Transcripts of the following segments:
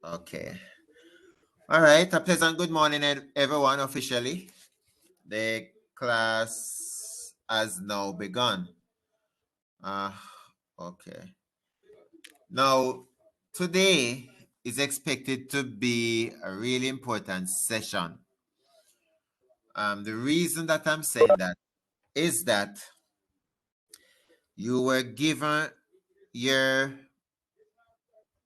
Okay. All right. A pleasant good morning, everyone. Officially, the class has now begun. Uh, okay. Now, today is expected to be a really important session. The reason that I'm saying that is that you were given your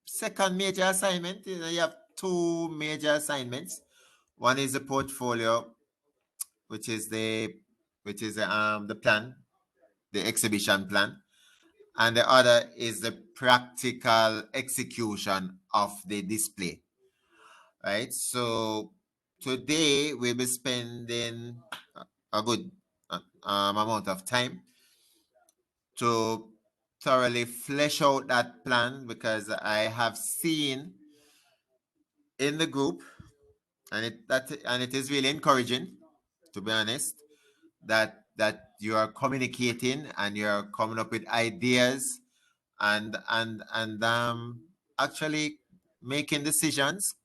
second major assignment. You have two major assignments. One is the portfolio, which is the plan, the exhibition plan, and the other is the practical execution of the display. Right. So today we'll be spending a good amount of time to thoroughly flesh out that plan, because I have seen in the group, and it is really encouraging, to be honest, that you are communicating and you are coming up with ideas, and actually making decisions,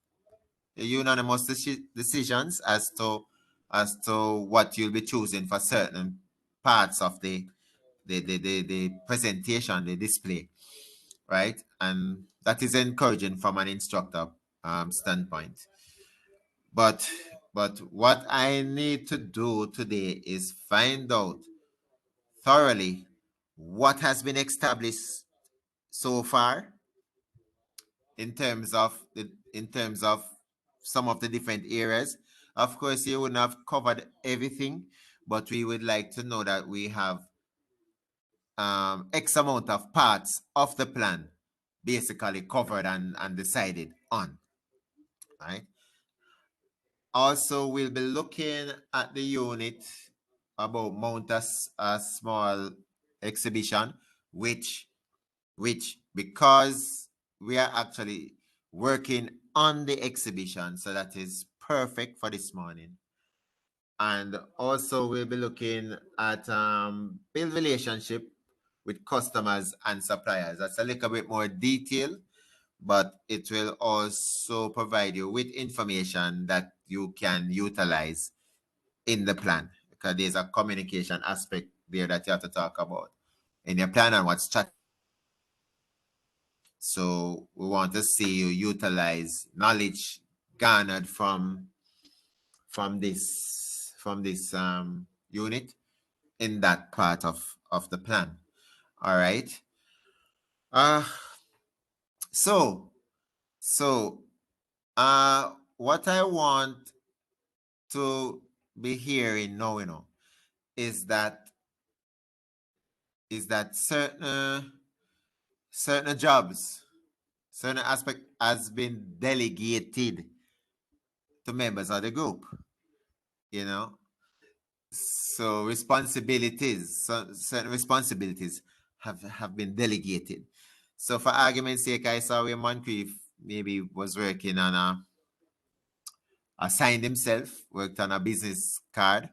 unanimous decisions as to what you'll be choosing for certain parts of the presentation, the display, right? And that is encouraging from an instructor standpoint. But what I need to do today is find out thoroughly what has been established so far in terms of some of the different areas. Of course, you wouldn't have covered everything, but we would like to know that we have X amount of parts of the plan basically covered and decided on. Right. Also, we'll be looking at the unit about mount a small exhibition, which because we are actually working on the exhibition, so that is perfect for this morning. And also we'll be looking at build relationship with customers and suppliers. That's a little bit more detail, but it will also provide you with information that you can utilize in the plan, because there's a communication aspect there that you have to talk about in your plan and what strategy. So we want to see you utilize knowledge garnered from this unit in that part of the plan. All right. Uh so so what I want to be hearing now, is that certain jobs, certain aspect has been delegated to members of the group, you know. So certain responsibilities have been delegated. So for argument's sake, I saw where Moncrief maybe was working on assigned himself, worked on a business card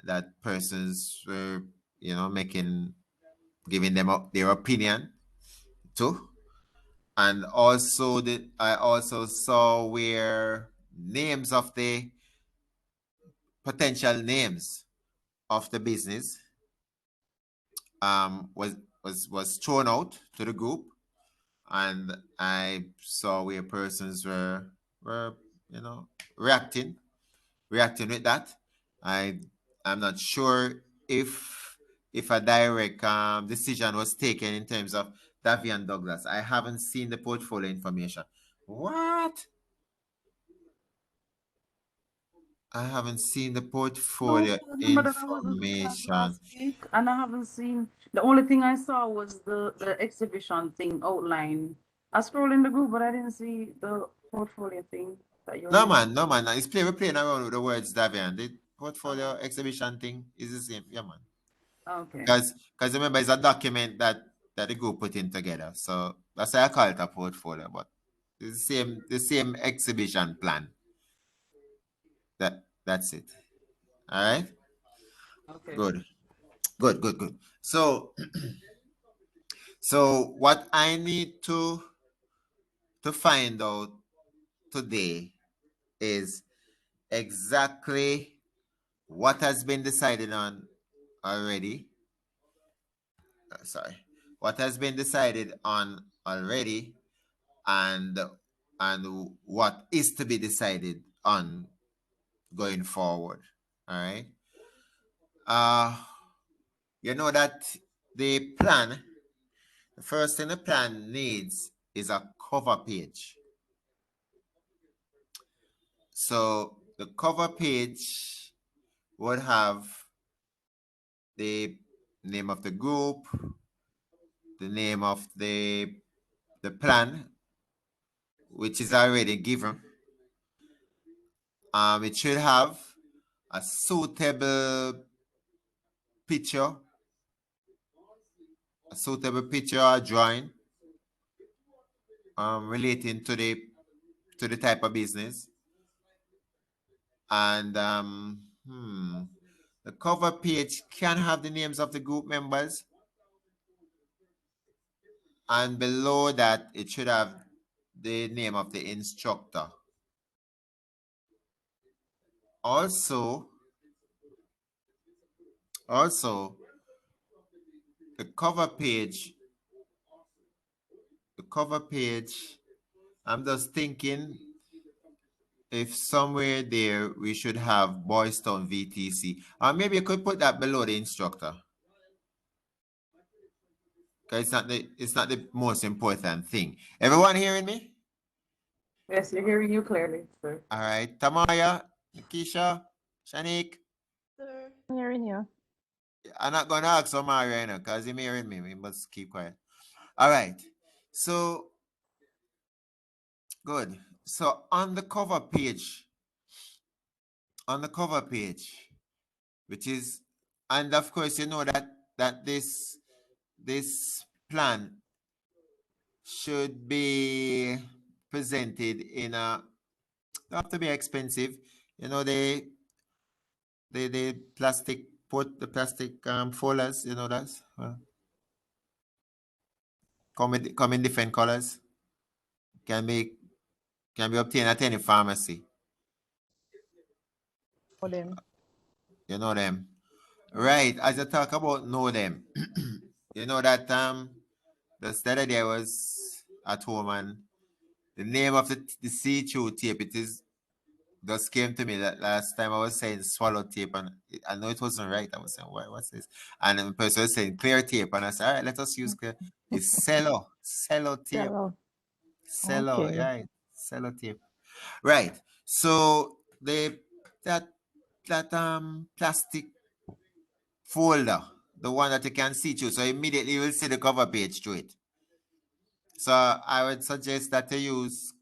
that persons were, giving them their opinion to. And also I also saw where names of the potential names of the business was thrown out to the group, and I saw where persons were you know reacting with that. I I'm not sure if a direct decision was taken in terms of Davian Douglas. I haven't seen the portfolio information. What? I haven't seen the No, portfolio I remember that I was in the class information. last week and I haven't seen the only thing I saw was the exhibition thing outline. I scrolled in the group, but I didn't see the portfolio thing that you were No mentioning. man, no man. We're playing around with the words, Davian. The Oh, portfolio exhibition thing is the same. Yeah, man. okay. Because remember, it's a document that the group put in together. So that's why I call it a portfolio. But it's the same exhibition plan. That's it. All right. Okay. Good. Good. Good. Good. So what I need to find out today is exactly what has been decided on already. Sorry, what has been decided on already, and what is to be decided on going forward. All right. You know that the plan, the first thing the plan needs is a cover page. So the cover page would have the name of the group, the name of the plan, which is already given. It should have a suitable picture, or drawing relating to the type of business. And the cover page can have the names of the group members, and below that it should have the name of the instructor. Also, the cover page, I'm just thinking if somewhere there we should have Boys Town VTC. Or maybe you could put that below the instructor. Because it's not the most important thing. Everyone hearing me? Yes, you're hearing you clearly, sir. All right. Tamaya, Keisha, Shanik. Sir, I'm hearing you. I'm not gonna ask Omar right now because he's hearing me. We must keep quiet. All right. So good. So on the cover page, which is, and of course you know that this plan should be presented in a, don't have to be expensive. You know, the plastic, put the plastic folders, you know that. Come in different colors. Can be obtained at any pharmacy. For them. You know them. Right. As I talk about know them, you know that the other day I was at home and the name of the see-through tape, it is just came to me that last time I was saying swallow tape, and I know it wasn't right. I was saying, what's this? And the person was saying clear tape, and I said, all right, let us use clear. It's cello tape. Cello, Okay. yeah, cello tape. Right. So that plastic folder, the one that you can see through, so immediately you will see the cover page to it. So I would suggest that you use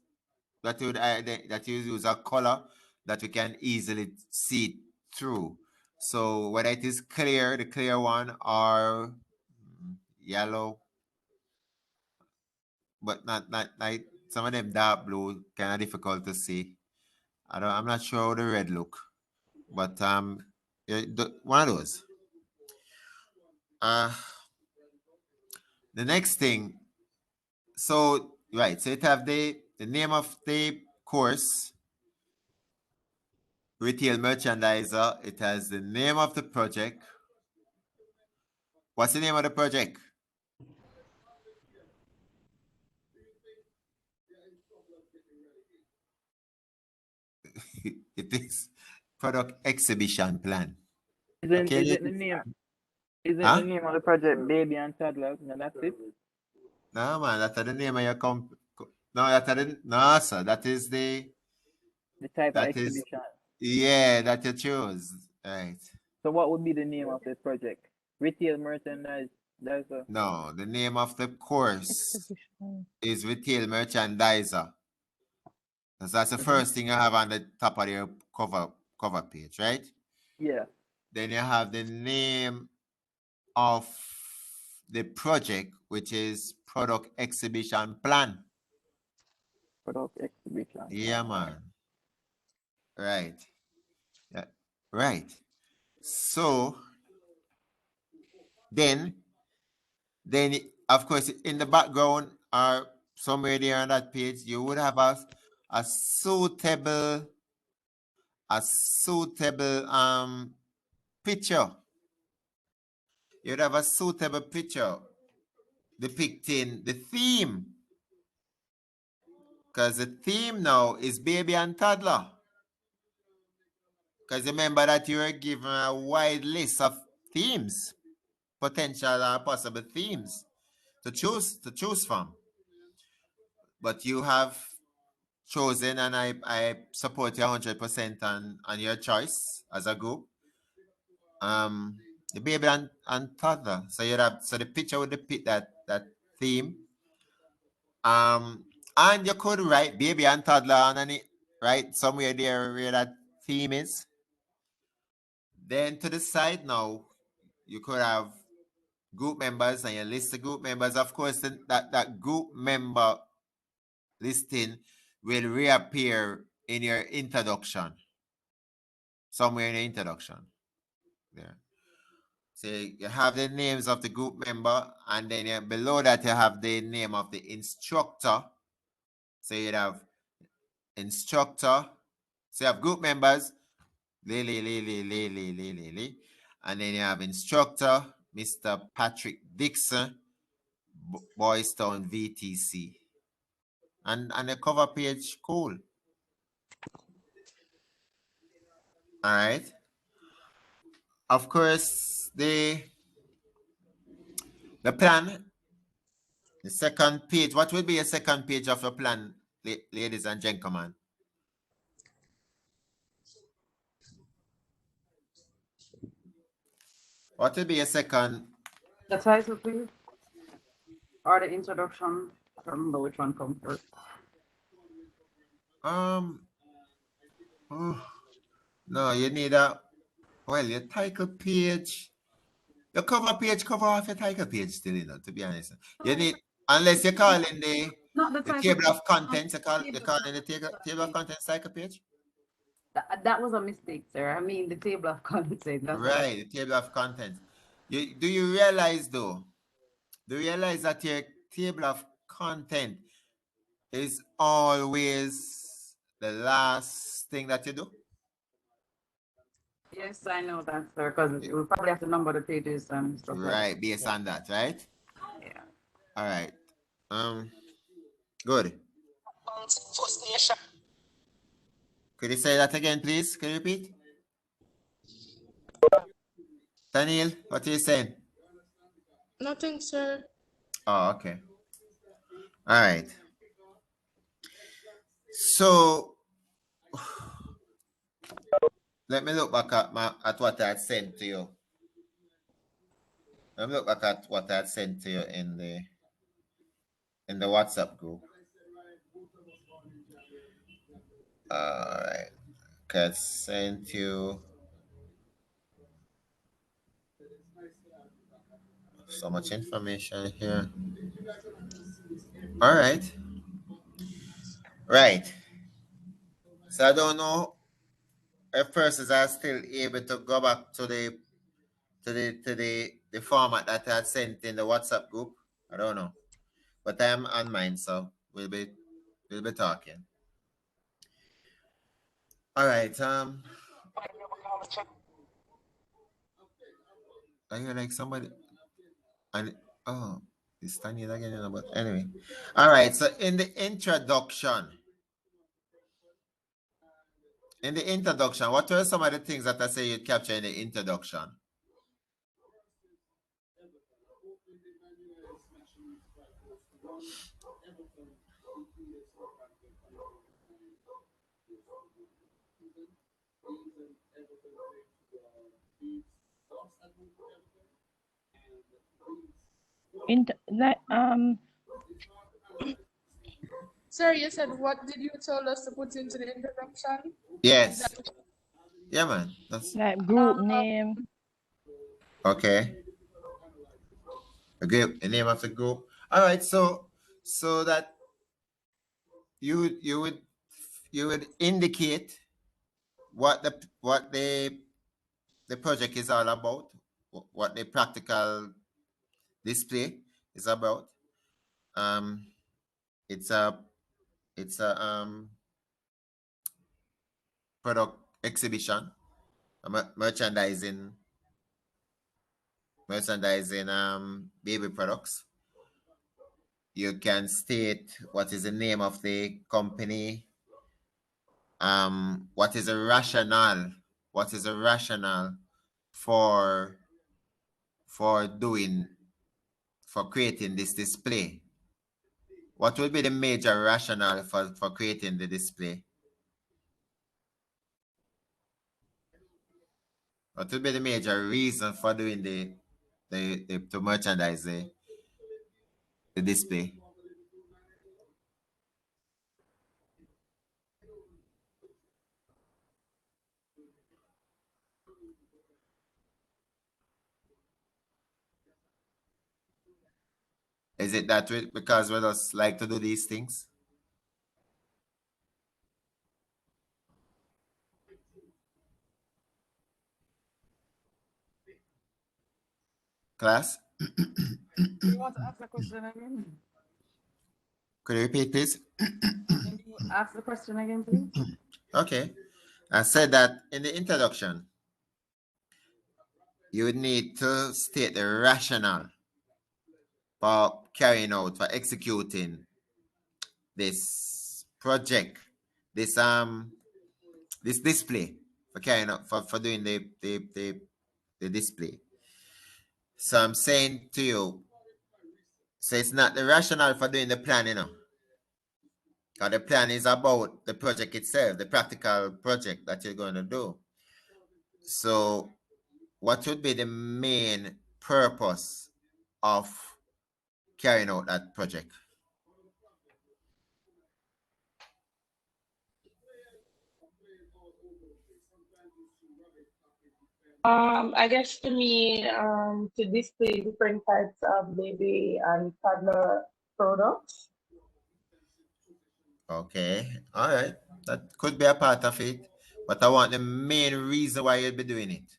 use a color that you can easily see through. So whether it is clear, the clear one, or yellow, but not like some of them dark blue, kind of difficult to see. I'm not sure how the red look, but one of those. The next thing, so right, so it have the name of the course, retail merchandiser. It has the name of the project. What's the name of the project? It is product exhibition plan. Is it, Okay. is it the name? Is it Huh? the name of the project, Baby and Toddler? No, that's it. No, man, that's the name of your No, that's no, sir. That is The type of exhibition. yeah, that you choose. Right. So what would be the name of the project? Retail merchandise. That's a, No, the name of the course is retail merchandiser. That's the first thing you have on the top of your cover page, right? yeah. Then you have the name of the project, which is product exhibition plan. Product exhibition. Yeah, man. Right. Yeah. Right. So then of course in the background or somewhere there on that page, you would have a suitable picture. You'd have a suitable picture depicting the theme. Because the theme now is baby and toddler. Because remember that you were given a wide list of themes, potential or possible themes to choose from. But you have chosen, and I support you 100% on your choice as a group. The baby and toddler. So you have the picture would depict that theme. And you could write baby and toddler underneath, right? Somewhere there where that theme is. Then to the side now, you could have group members and you list the group members. Of course, that group member listing will reappear in your introduction. Somewhere in the introduction. There. So you have the names of the group member, and then below that you have the name of the instructor. So you'd have instructor. So you have group members, Lily, and then you have instructor, Mr. Patrick Dixon, Boys Town VTC. And the cover page, cool. All right. Of course, the plan, the second page. What will be a second page of the plan, ladies and gentlemen? What will be a second? The title, please, or the introduction. I don't remember which one comes first. No, you need your title page. Your cover page cover off your title page still, to be honest. You need, unless you're calling the table of contents, you're calling the table of contents title page? That was a mistake, sir. I mean the table of contents. Right, the table of contents. Do you realize though? Do you realize that your table of content is always the last thing that you do? Yes, I know that, sir, because we'll probably have to number the pages and stuff. Right, based on that, right? Yeah. All right. Good. Could you say that again, please? Can you repeat? Daniel, what are you saying? Nothing, sir. Oh, okay. All right. So let me look back at what I had sent to you. Let me look back at what I had sent to you in the WhatsApp group. All right. Okay, I sent you so much information here. All right. Right. So I don't know if persons are still able to go back to the format that I had sent in the WhatsApp group. I don't know, but I'm on mine, so we'll be talking. All right. Are you like somebody? And oh, it's Daniel again. But anyway, all right. So in the introduction, what were some of the things that I say you'd capture in the introduction? Sir, you said what did you tell us to put into the introduction? Yes. Yeah, man. That's like group name. Okay. The name of the group. All right. So that you would indicate what the project is all about, what the practical display is about. It's a product exhibition, merchandising baby products. You can state what is the name of the company, what is the rationale for creating this display. What will be the major rationale for creating the display? What will be the major reason for doing to merchandise the display? Is it that because we just like to do these things? Class? You want to ask the question again? Could you repeat, please? Can you ask the question again, please? Okay. I said that in the introduction, you would need to state the rationale for carrying out, for executing this project, this display, for carrying out, for doing the display. So I'm saying to you, so it's not the rationale for doing the plan, because the plan is about the project itself, the practical project that you're going to do. So what would be the main purpose of carrying out that project? I guess to me, to display different types of baby and toddler products. Okay, all right. That could be a part of it, but I want the main reason why you'll be doing it.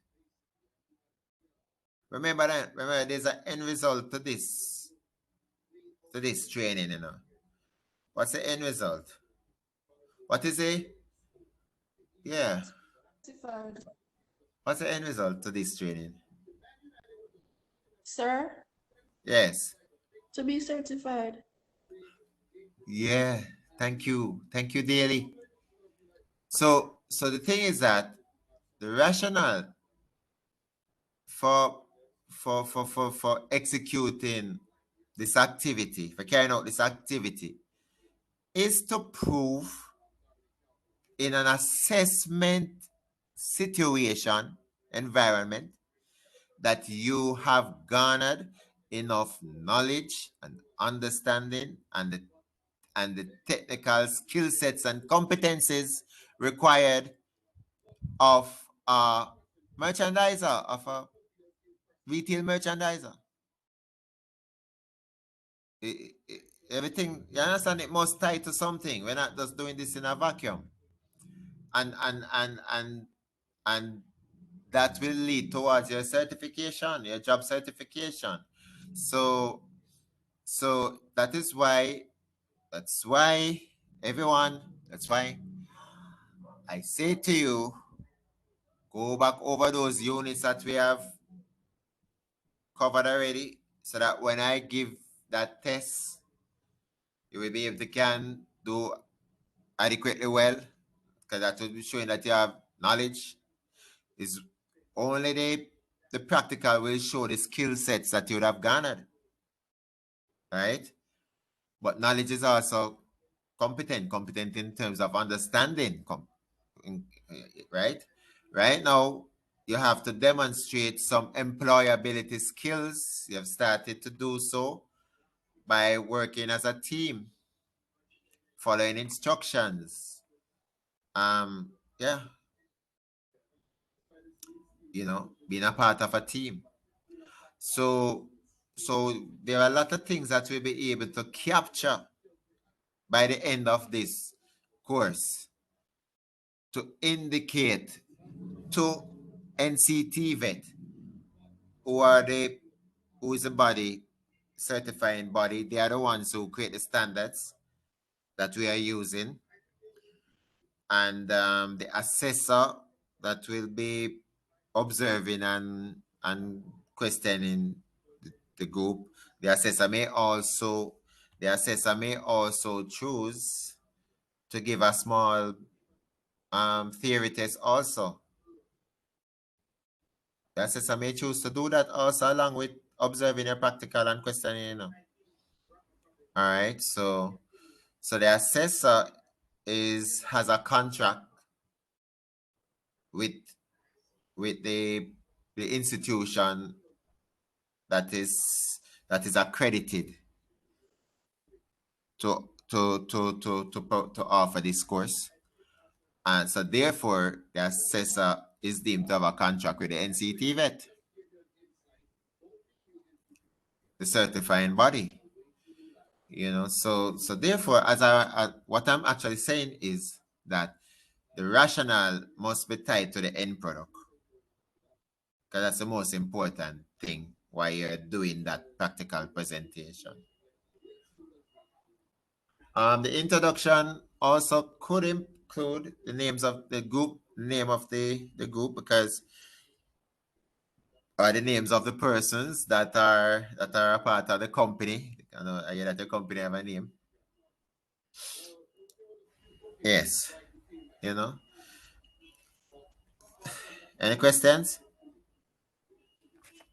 Remember that. Remember, there's an end result to this training. What's the end result? What is it? Yeah. Certified. What's the end result to this training? Sir, Yes. to be certified. Yeah. Thank you. Thank you, Daly. So the thing is that the rationale for executing this activity, for carrying out this activity, is to prove in an assessment situation, environment, that you have garnered enough knowledge and understanding and the technical skill sets and competencies required of a merchandiser, of a retail merchandiser. Everything, you understand, it must tie to something. We're not just doing this in a vacuum. And that will lead towards your certification, your job certification. So that's why everyone, that's why I say to you, go back over those units that we have covered already, so that when I give that test, you will be able to can do adequately well, because that will be showing that you have knowledge. Is only the practical will show the skill sets that you would have garnered, right? But knowledge is also competent in terms of understanding, right? Right now, you have to demonstrate some employability skills. You have started to do so by working as a team, following instructions. Yeah, being a part of a team. So there are a lot of things that we'll be able to capture by the end of this course to indicate to NCT vet, who is the body, certifying body. They are the ones who create the standards that we are using. and the assessor that will be observing and questioning the group. The assessor may also choose to give a small theory test also. The assessor may choose to do that also along with observing your practical and questioning, you know. All right, so the assessor has a contract with the institution that is accredited to offer this course, and so therefore the assessor is deemed to have a contract with the NCT vet, the certifying body. You know, so therefore, what I'm actually saying is that the rationale must be tied to the end product, because that's the most important thing while you're doing that practical presentation. The introduction also could include the names of the group, name of the group, because the names of the persons that are a part of the company. I know I hear that the company have a name. Yes, you know. Any questions?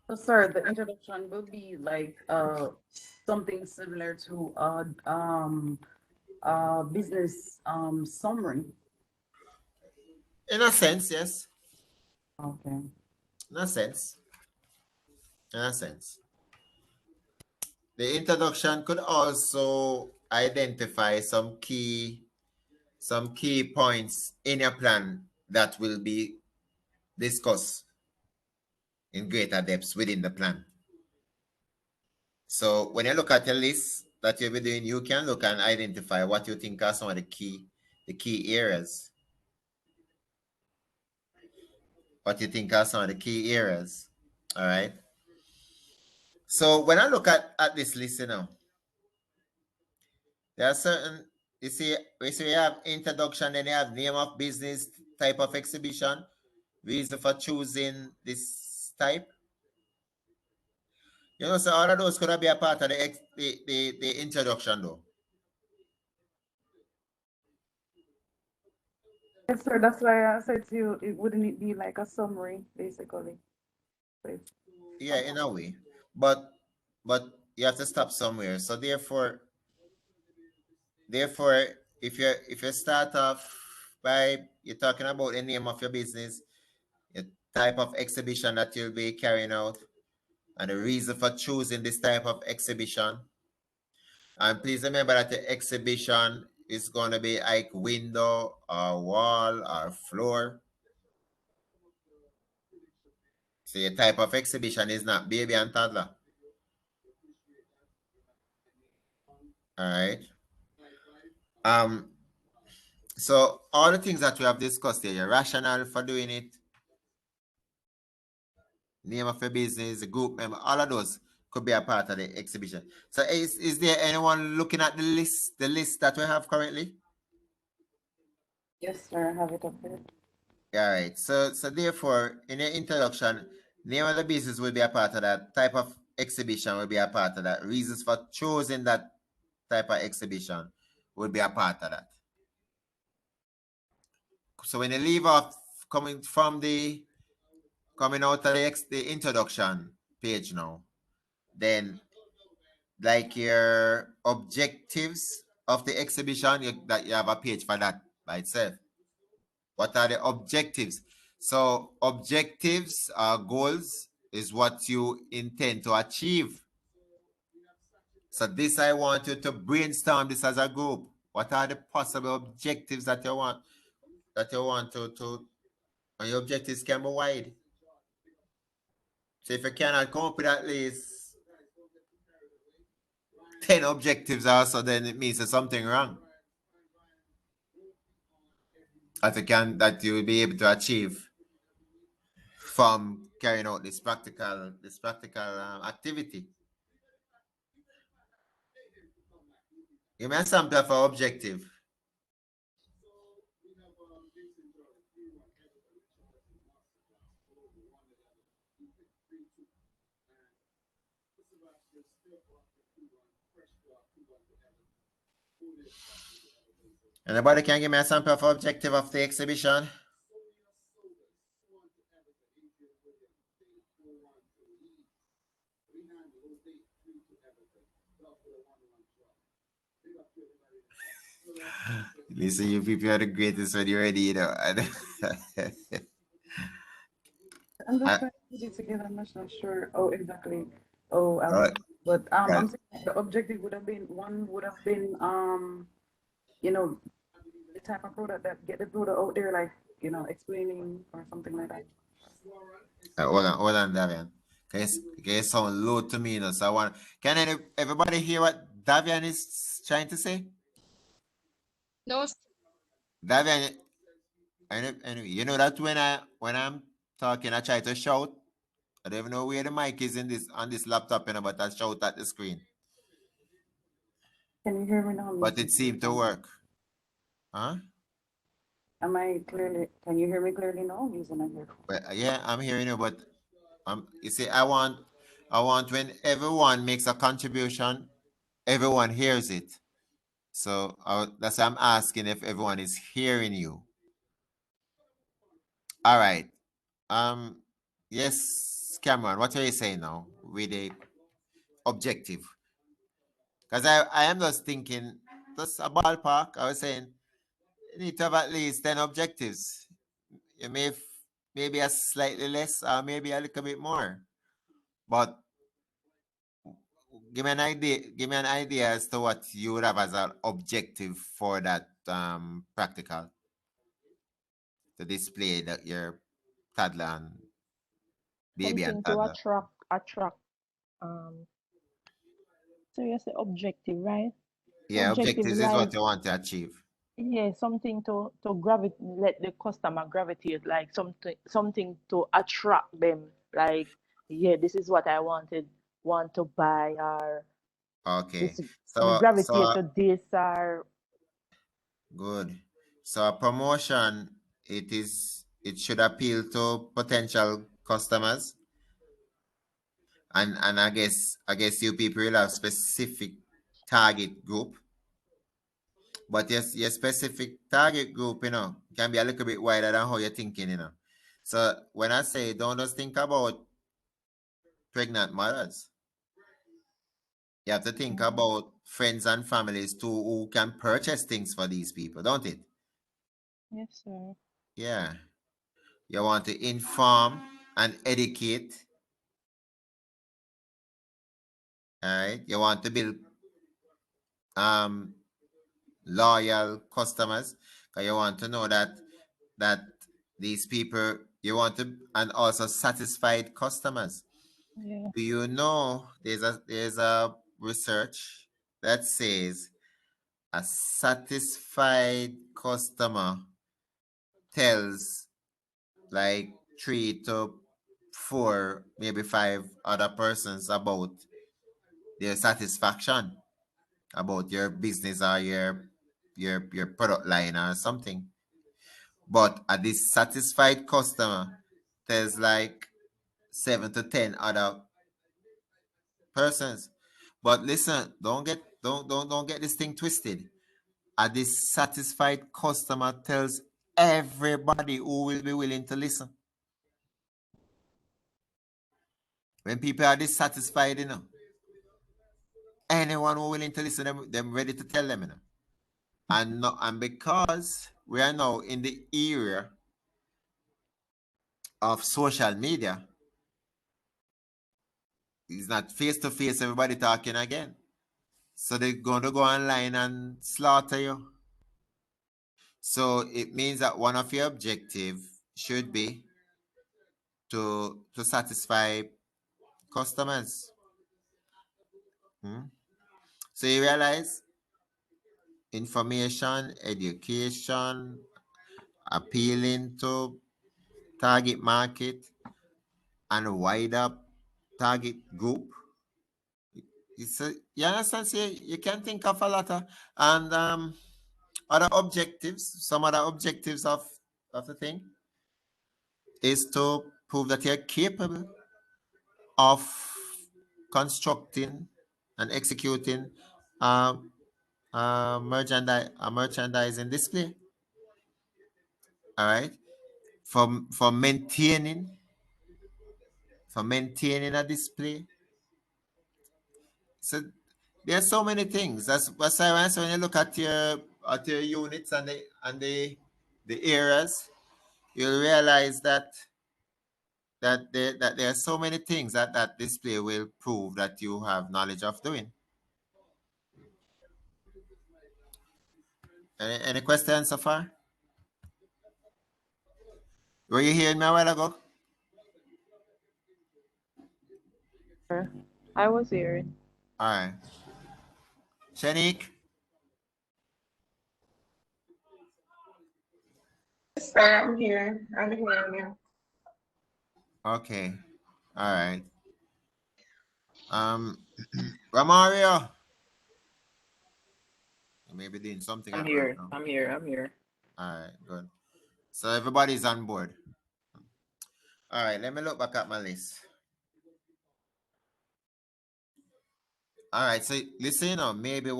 So, sir, the introduction will be like something similar to business summary. In a sense, yes. Okay. In a sense. In a sense. The introduction could also identify some key points in your plan that will be discussed in greater depths within the plan. So when you look at your list that you'll be doing, you can look and identify what you think are some of the key areas. What you think are some of the key areas. All right. So when I look at this list, you know, there are certain, you see we have introduction, then you have name of business, type of exhibition, reason for choosing this type. You know, so all of those could be a part of the introduction though. Yes, sir. That's why I said to you, wouldn't it be like a summary, basically? Yeah, in a way, but you have to stop somewhere. So therefore, if you start off by you're talking about the name of your business, the type of exhibition that you'll be carrying out, and the reason for choosing this type of exhibition. And please remember that the exhibition is going to be like window or wall or floor. So your type of exhibition is not baby and toddler. All right. So all the things that we have discussed here, your rationale for doing it, name of your business, the group member, all of those could be a part of the exhibition. So is there anyone looking at the list that we have currently? Yes, sir. I have it up here. All right. So therefore, in your introduction, name of the business will be a part of that. Type of exhibition will be a part of that. Reasons for choosing that type of exhibition will be a part of that. So when you leave off coming out of the introduction page now, then like your objectives of the exhibition, that you have a page for that by itself. What are the objectives? So objectives or goals is what you intend to achieve. So this, I want you to brainstorm this as a group. What are the possible objectives that you want to and your objectives can be wide. So if you cannot come up with at least 10 objectives also, then it means there's something wrong. That you will be able to achieve from carrying out this practical activity. Give me a sample for objective. Anybody can give me a sample of objective of the exhibition? Listen, you people are the greatest when you're ready, you know. I'm just I- trying to put it together. I'm not sure. Oh, exactly. Oh, Right. but Right. I'm saying the objective would have been you know, the type of product that get the product out there, like explaining or something like that. Hold on, Davian. Can you sound low to me, you know? So I want. Can everybody hear what Davian is trying to say? No, Davian, anyway, you know that when I'm talking, I try to shout. I don't even know where the mic is in this on this laptop, you know, but I shout at the screen. Can you hear me now? But it seemed to work. Huh? Can you hear me clearly now? Using a earphone. But yeah, I'm hearing you, but you see, I want when everyone makes a contribution, everyone hears it. So that's why I'm asking if everyone is hearing you. All right. Yes, Cameron, what are you saying now with the objective? Because I am just thinking, just a ballpark. I was saying you need to have at least 10 objectives. You maybe a slightly less or maybe a little bit more. But give me an idea as to what you would have as an objective for that practical to display that your toddler and baby and Something to toddler. attract um so you say objective, right? Yeah, Objective objectives is like, what you want to achieve. yeah, something to gravitate, let the customer gravitate, like something to attract them, like, yeah, this is what I want to buy, or Okay. this me So gravitate to this, or good. So a promotion, it should appeal to potential customers, and I guess you people will have specific target group, but yes, your specific target group, can be a little bit wider than how you're thinking. So when I say don't just think about pregnant mothers, you have to think about friends and families too who can purchase things for these people, don't it? yes, sir. Yeah. You want to inform and educate. All right. You want to build um loyal customers, because you want to know that these people, you want to, and also satisfied customers. Yeah. Do you know there's a research that says a satisfied customer tells like 3 to 4, maybe 5 other persons about their satisfaction about your business or your product line or something. But a dissatisfied customer tells like 7 to 10 other persons. But listen, don't get this thing twisted. A dissatisfied customer tells everybody who will be willing to listen. When people are dissatisfied, anyone who willing to listen, them ready to tell them. And because we are now in the era of social media, it's not face to face, everybody talking again. So they're going to go online and slaughter you. So it means that one of your objective should be to satisfy customers. So you realize information, education, appealing to target market and wider target group. You understand? See, you can think of a lot of and other objectives. Some other objectives of the thing is to prove that you're capable of constructing and executing merchandising display. All right, for maintaining a display. So there are so many things. That's why when you look at your units and the areas, you'll realize that there are so many things that display will prove that you have knowledge of doing. Any questions so far? Were you hearing me a while ago? I was hearing. All right. Shanique? Sir, I'm here. I'm hearing you. Okay. All right. Ramario. You may be doing something I'm at here. work now. I'm here. I'm here. All right, good. So everybody's on board. All right, let me look back at my list. All right, so listen, maybe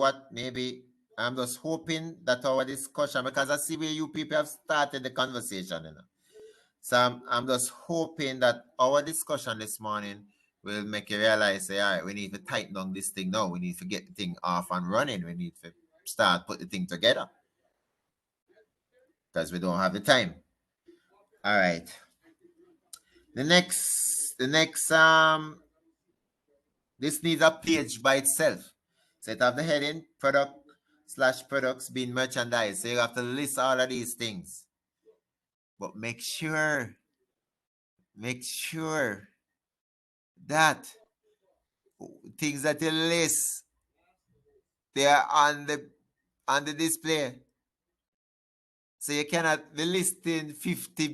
I'm just hoping that our discussion, because I see where you people have started the conversation, So I'm just hoping that our discussion this morning will make you realize, say, all right, we need to tighten down this thing now. We need to get the thing off and running. We need to start put the thing together. Because we don't have the time. All right. The next this needs a page by itself. So it have the heading product/products being merchandised. So you have to list all of these things. But make sure that things that you list, they are on the display. So you cannot be listing 50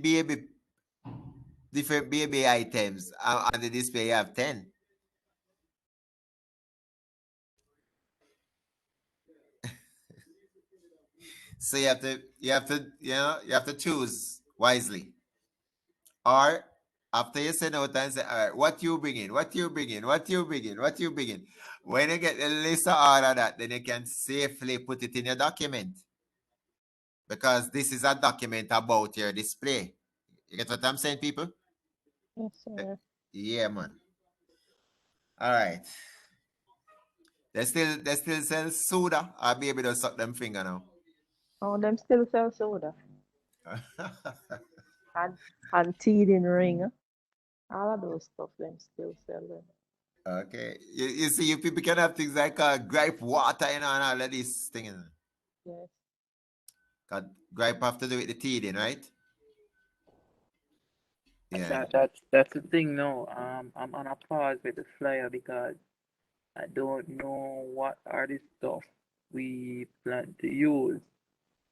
different baby items on the display. You have 10. So you have to choose wisely. Or after you send out and say, all right, what you bringing? When you get the list of all of that, then you can safely put it in your document. Because this is a document about your display. You get what I'm saying, people? Yes, sir. Yeah, man. All right. They still sell soda, or baby don't suck them finger now. Oh, them still sell soda and teething ring. All of those stuff, them still sell them. Okay. You see, you people can have things like gripe water, and all of these things. Yes. Because gripe have to do with the teething, right? Yeah. That's the thing now. I'm on a pause with the flyer because I don't know what are the stuff we plan to use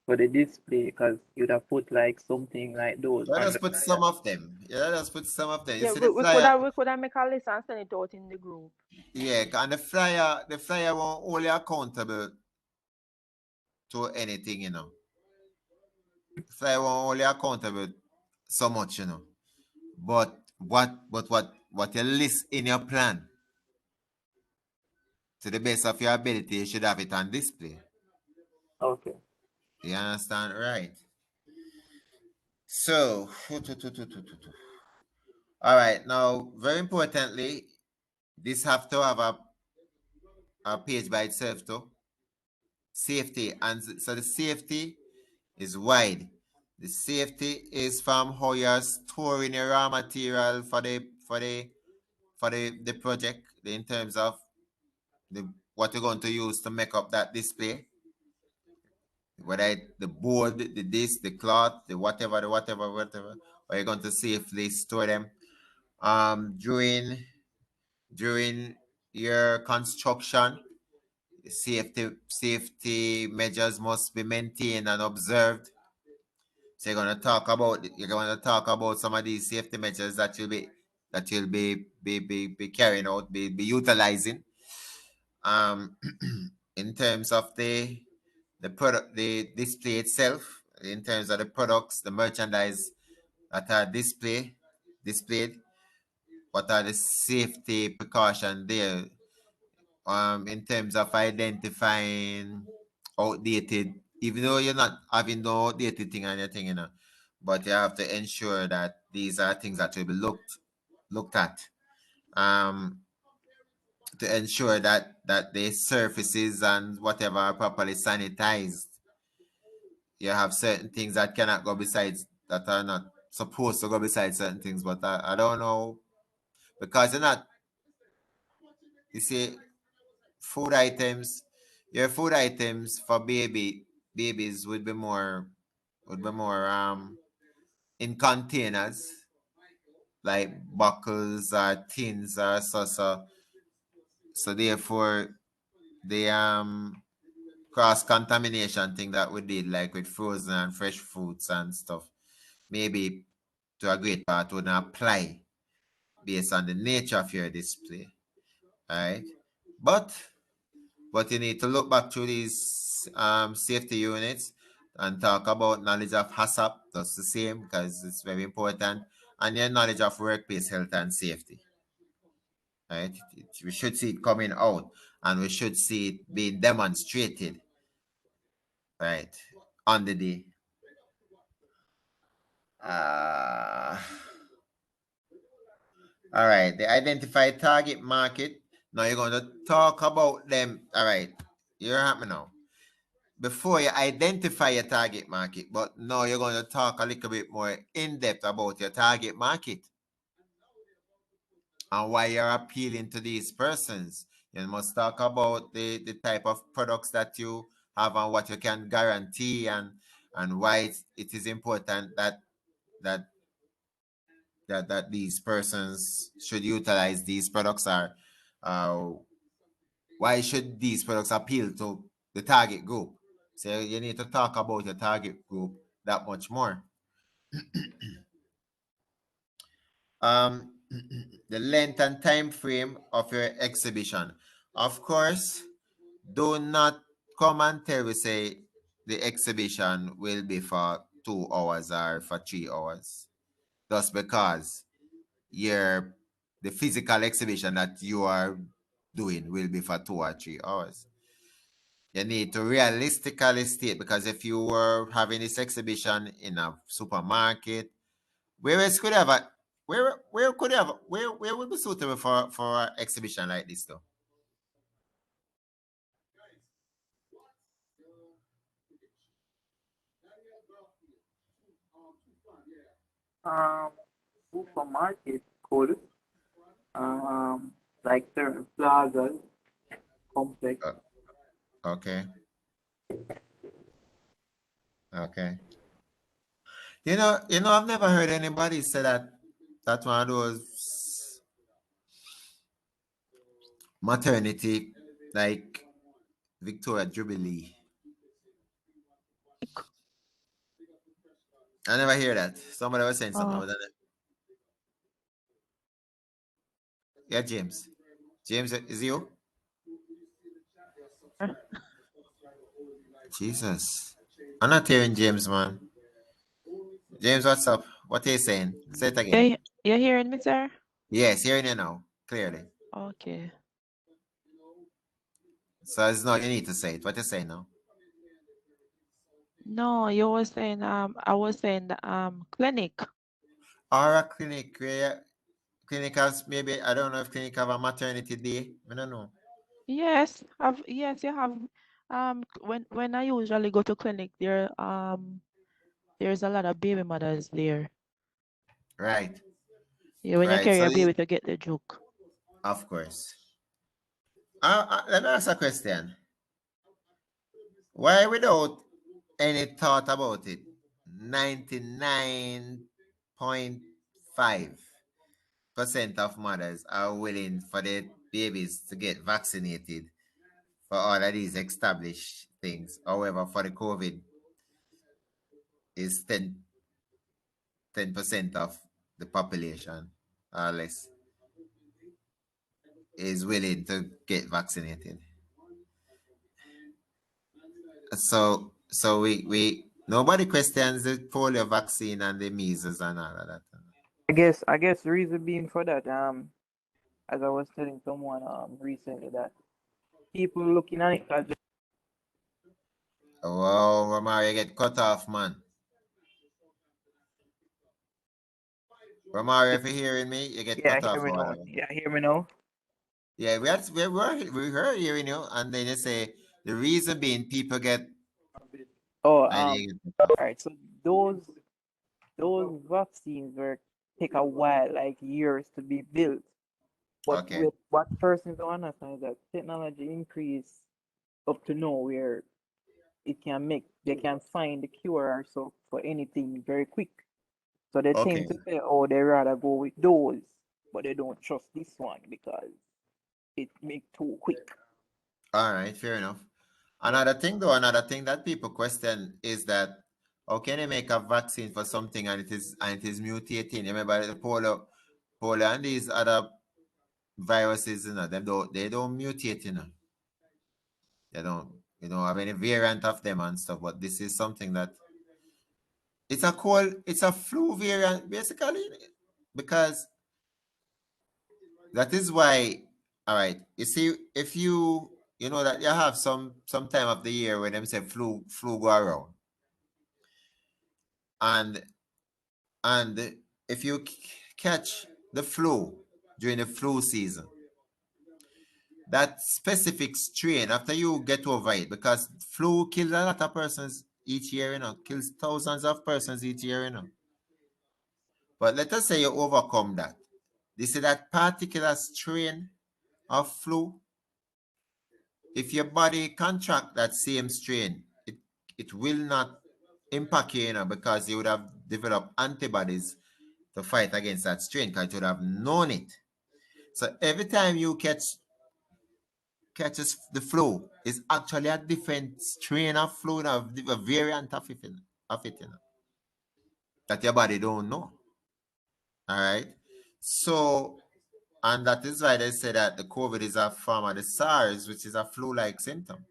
for the display because you'd have put like something like those Let on us the put flyer. some of them. Yeah, let us put some of them. You Yeah, see the we flyer? could have make a list and send it out in the group. Yeah, and the flyer won't hold you accountable to anything, The flyer won't hold you accountable so much, But what you list in your plan, to the best of your ability, you should have it on display. Okay. You understand? Right. So, all right. Now, very importantly, this have to have a page by itself too. Safety, and so the safety is wide. The safety is from how you're storing your raw material for the project, in terms of what you're going to use to make up that display. Whether the board, the disc, the cloth, the whatever, or you're going to safely store them. During your construction, safety measures must be maintained and observed. So you're going to talk about some of these safety measures that you'll be carrying out, be utilizing. In terms of the product, the display itself, in terms of the products, the merchandise that are displayed, what are the safety precautions there? In terms of identifying outdated, even though you're not having no outdated thing on your thing, but you have to ensure that these are things that will be looked at. To ensure that the surfaces and whatever are properly sanitized. You have certain things that cannot go besides, that are not supposed to go besides certain things, but I don't know, because you're not, you see, food items, your food items for babies would be more in containers, like buckles or tins or so therefore the cross contamination thing that we did, like with frozen and fresh fruits and stuff, maybe to a great part wouldn't apply based on the nature of your display, right? But you need to look back through these safety units and talk about knowledge of HACCP. That's the same, because it's very important, and your knowledge of workplace health and safety, right? We should see it coming out, and we should see it being demonstrated, right, on the day. All right, the identified target market. Now you're going to talk about them. All right, you're happy now. Before you identify your target market, but now you're going to talk a little bit more in depth about your target market and why you're appealing to these persons. You must talk about the type of products that you have and what you can guarantee, and why it is important that these persons should utilize these products, or why should these products appeal to the target group. So you need to talk about your target group that much more. The length and time frame of your exhibition. Of course, do not come and tell me say the exhibition will be for 2 hours or for 3 hours, just because the physical exhibition that you are doing will be for 2 or 3 hours. You need to realistically state, because if you were having this exhibition in a supermarket, where else could you have a where could you have where would be suitable for an exhibition like this though? Supermarket could, like certain plazas, complex. Okay. You know, I've never heard anybody say that one of those maternity, like Victoria Jubilee. I never hear that. Somebody was saying something about that. Yeah, James. James, is you? Jesus. I'm not hearing James, man. James, what's up? What are you saying? Say it again. You're hearing me, sir? Yes, hearing you now, clearly. Okay. So it's not you need to say it. What you say now? No, you were saying I was saying the clinic. Or a clinic where clinic has, maybe, I don't know if clinic have a maternity day. I don't know. Yes, you have when I usually go to clinic there there's a lot of baby mothers there. Right. Yeah, when you Right. carry So your baby to get the joke. of course. Let me ask a question. Why, without any thought about it, 99.5% of mothers are willing for their babies to get vaccinated for all of these established things. However, for the COVID, is 10% of the population or less is willing to get vaccinated. So we nobody questions the polio vaccine and the measles and all of that. I guess the reason being for that, as I was telling someone recently, that people looking at it as Wow, Romario, you get cut off, man. Romario, if you're hearing me, you get Yeah, cut hear off me or now. whatever. Yeah, hear me now. Yeah, we were hearing you, and then you say the reason being people get. Oh, And all you get right. So those vaccines were take a while, like years to be built. But okay, with what persons don't understand is that technology increase up to know where they can find the cure or so for anything very quick. So they okay, tend to say, oh, they rather go with those, but they don't trust this one because it make too quick. all right, fair enough. Another thing that people question is that how can they make a vaccine for something and it is mutating? You remember the polio and these other viruses, they don't mutate, They don't have any variant of them and stuff. But this is something that it's a flu variant basically, because that is why. All right, you see, if you know that you have some time of the year when them say flu go around, and and if you catch the flu during the flu season, that specific strain, after you get over it, because flu kills a lot of persons each year, kills thousands of persons each year, But let us say you overcome that. This is that particular strain of flu. If your body contract that same strain, it will not impact you, because you would have developed antibodies to fight against that strain because you would have known it. So every time you catches the flu, it's actually a different strain of flu, a variant of it, that your body don't know. All right. So, and that is why they say that the COVID is a form of the SARS, which is a flu-like symptom.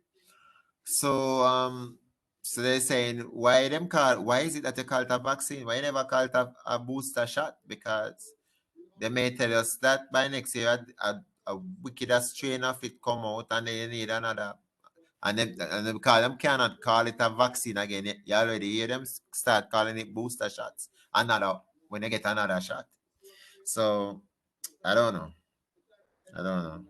So, so they're saying why is it that they call it a vaccine? Why you never call it a booster shot? Because they may tell us that by next year a wickeder strain of it come out and then you need another. And them cannot call it a vaccine again. You already hear them start calling it booster shots. Another when they get another shot. So I don't know. I don't know.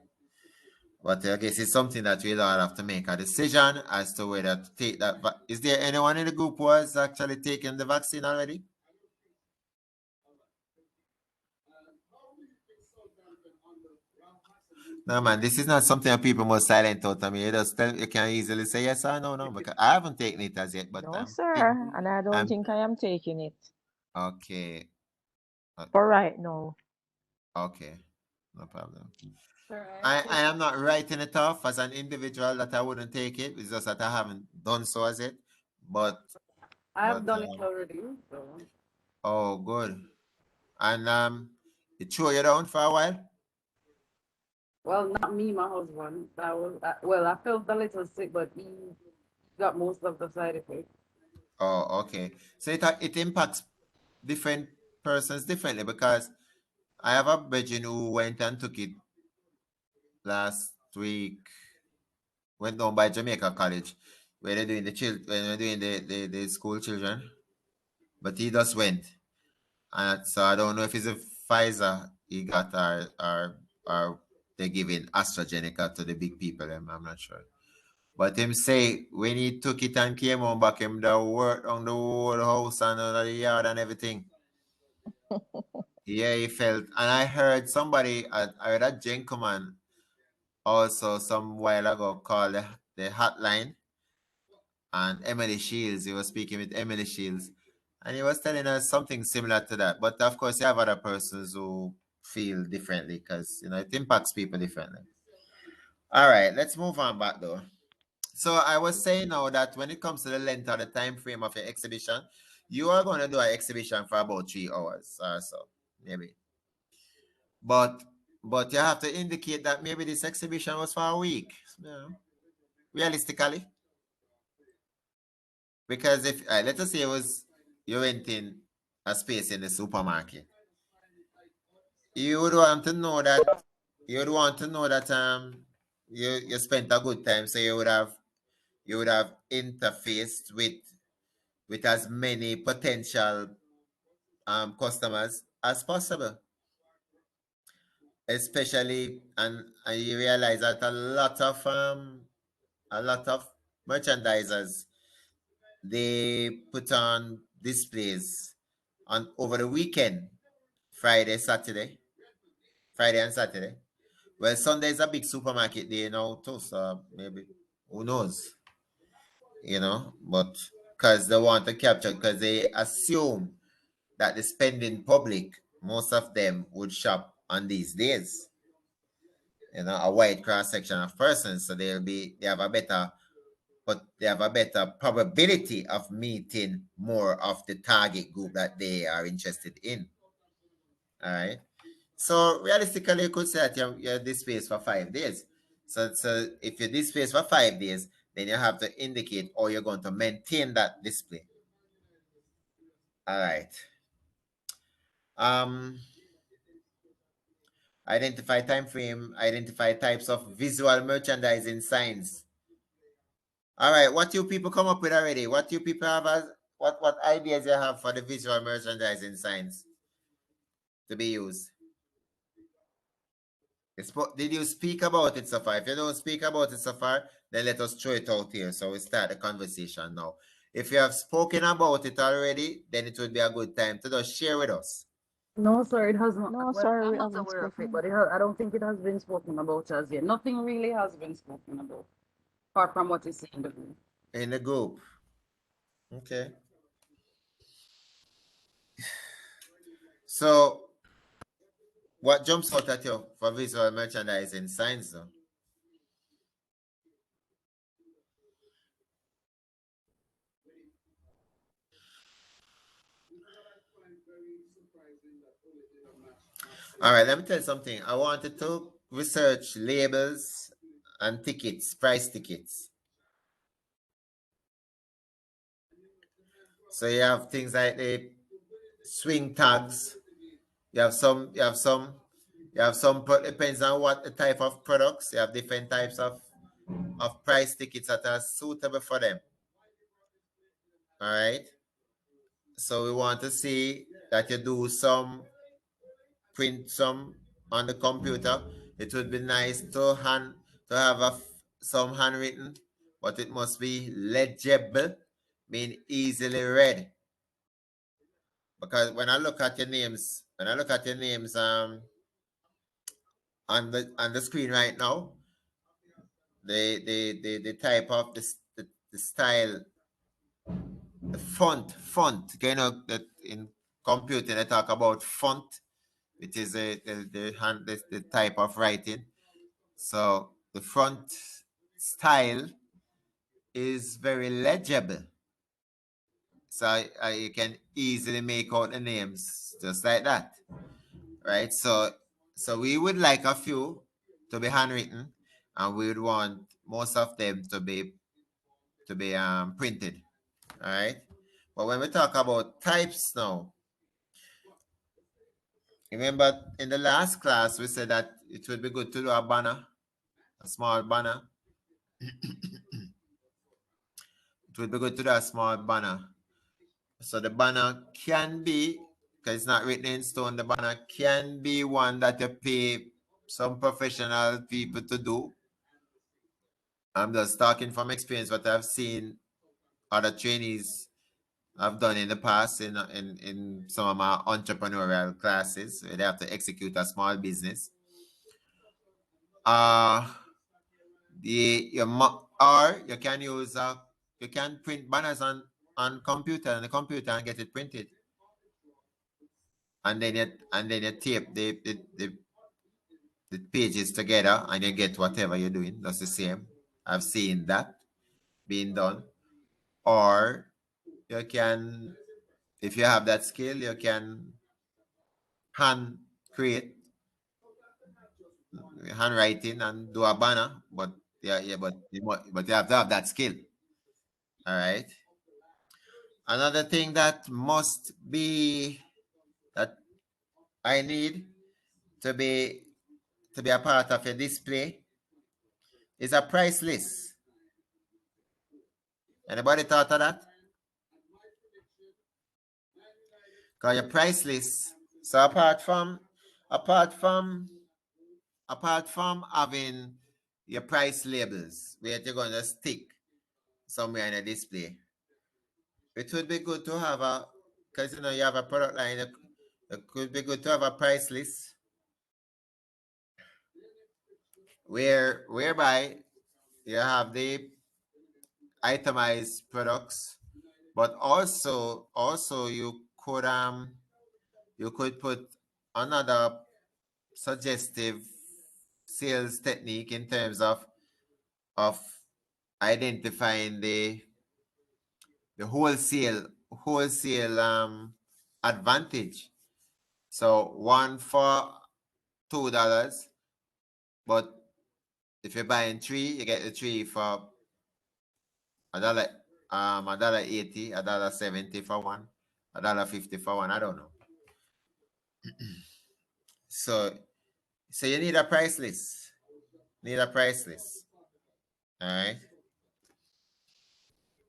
But I guess it's something that we'll all have to make a decision as to whether to take that. Is there anyone in the group who has actually taken the vaccine already? No, man, this is not something that people must silent out. I mean, you can easily say yes or no, because I haven't taken it as yet, but No, I'm sir. And I don't think I am taking it okay. for right now. Okay, no problem. Sir, I am not writing it off as an individual that I wouldn't take it. It's just that I haven't done so as yet. But I have done it already. So. oh, good. And it threw you down for a while. Well, not me, my husband. Well, I felt a little sick, but he got most of the side effects. Oh, okay. So it impacts different persons differently, because I have a virgin who went and took it last week. Went down by Jamaica College, where they're doing when they're doing the school children. But he just went, and so I don't know if it's a Pfizer he got, or they're giving AstraZeneca to the big people. I'm not sure. But him say when he took it and came home back, him the work on the whole house and the yard and everything. Yeah, he felt, and I heard I heard a gentleman also some while ago call the hotline, and Emily Shields. He was speaking with Emily Shields, and he was telling us something similar to that. But of course, you have other persons who feel differently, because it impacts people differently. All right, let's move on back though. So I was saying now that when it comes to the length or the time frame of your exhibition, you are going to do an exhibition for about 3 hours or so, maybe. But you have to indicate that maybe this exhibition was for a week, realistically. Because if let us say you went in a space in the supermarket, you would want to know that you spent a good time, so you would have interfaced with as many potential customers as possible. Especially, and you realize that a lot of merchandisers, they put on displays on over the weekend, Friday and Saturday. Well, Sunday is a big supermarket day now too, so maybe, who knows, but because they want to capture, because they assume that the spending public, most of them would shop on these days, a wide cross section of persons, so they have a better, but they have a better probability of meeting more of the target group that they are interested in. All right. So realistically, you could say that you're displaced for 5 days. So if you're displaced for 5 days, then you have to indicate how you're going to maintain that display. All right. Identify time frame, identify types of visual merchandising signs. All right, what you people come up with already? What you people have as what ideas you have for the visual merchandising signs to be used? Did you speak about it so far? If you don't speak about it so far, then let us throw it out here. So we start the conversation now. If you have spoken about it already, then it would be a good time to just share with us. No, sir, it has not. No, Well, sir, I'm we not haven't aware of it, spoken. but I don't think it has been spoken about as yet. Nothing really has been spoken about, apart from what is in the group. In the group. Okay. So, what jumps out at you for visual merchandising signs, though? All right, let me tell you something. I wanted to research labels and tickets, price tickets. So you have things like the swing tags. You have some, depends on what the type of products. You have different types of price tickets that are suitable for them. All right. So we want to see that you do print some on the computer. It would be nice to have some handwritten, but it must be legible, mean easily read. Because when I look at your names, on the screen right now, the type of the style, the font, that in computing they talk about font, which is the type of writing. So the font style is very legible. So you can easily make out the names just like that, right? So we would like a few to be handwritten, and we would want most of them to be printed, all right? But when we talk about types now, remember in the last class we said that it would be good to do a banner, a small banner. It would be good to do a small banner. So the banner can be, because it's not written in stone, the banner can be one that you pay some professional people to do. I'm just talking from experience, what I've seen other trainees have done in the past in some of my entrepreneurial classes, where they have to execute a small business. Or you can use you can print banners on computer, and the computer, and get it printed, and then you tape the pages together, and you get whatever you're doing. That's the same. I've seen that being done. Or you can, if you have that skill, you can handwriting and do a banner. But but you have to have that skill. All right. Another thing that must be, that I need to be a part of a display, is a price list. Anybody thought of that? Because your price list. So apart from having your price labels where you're going to stick somewhere in a display, it would be good to have a, because you know you have a product line, it could be good to have a price list whereby you have the itemized products, but also you could put another suggestive sales technique in terms of identifying the wholesale advantage. So one for $2, but if you're buying three, you get the three for $1.80, $1.70 for one, $1.50 for one. I don't know. So you need a price list. Need a price list. All right.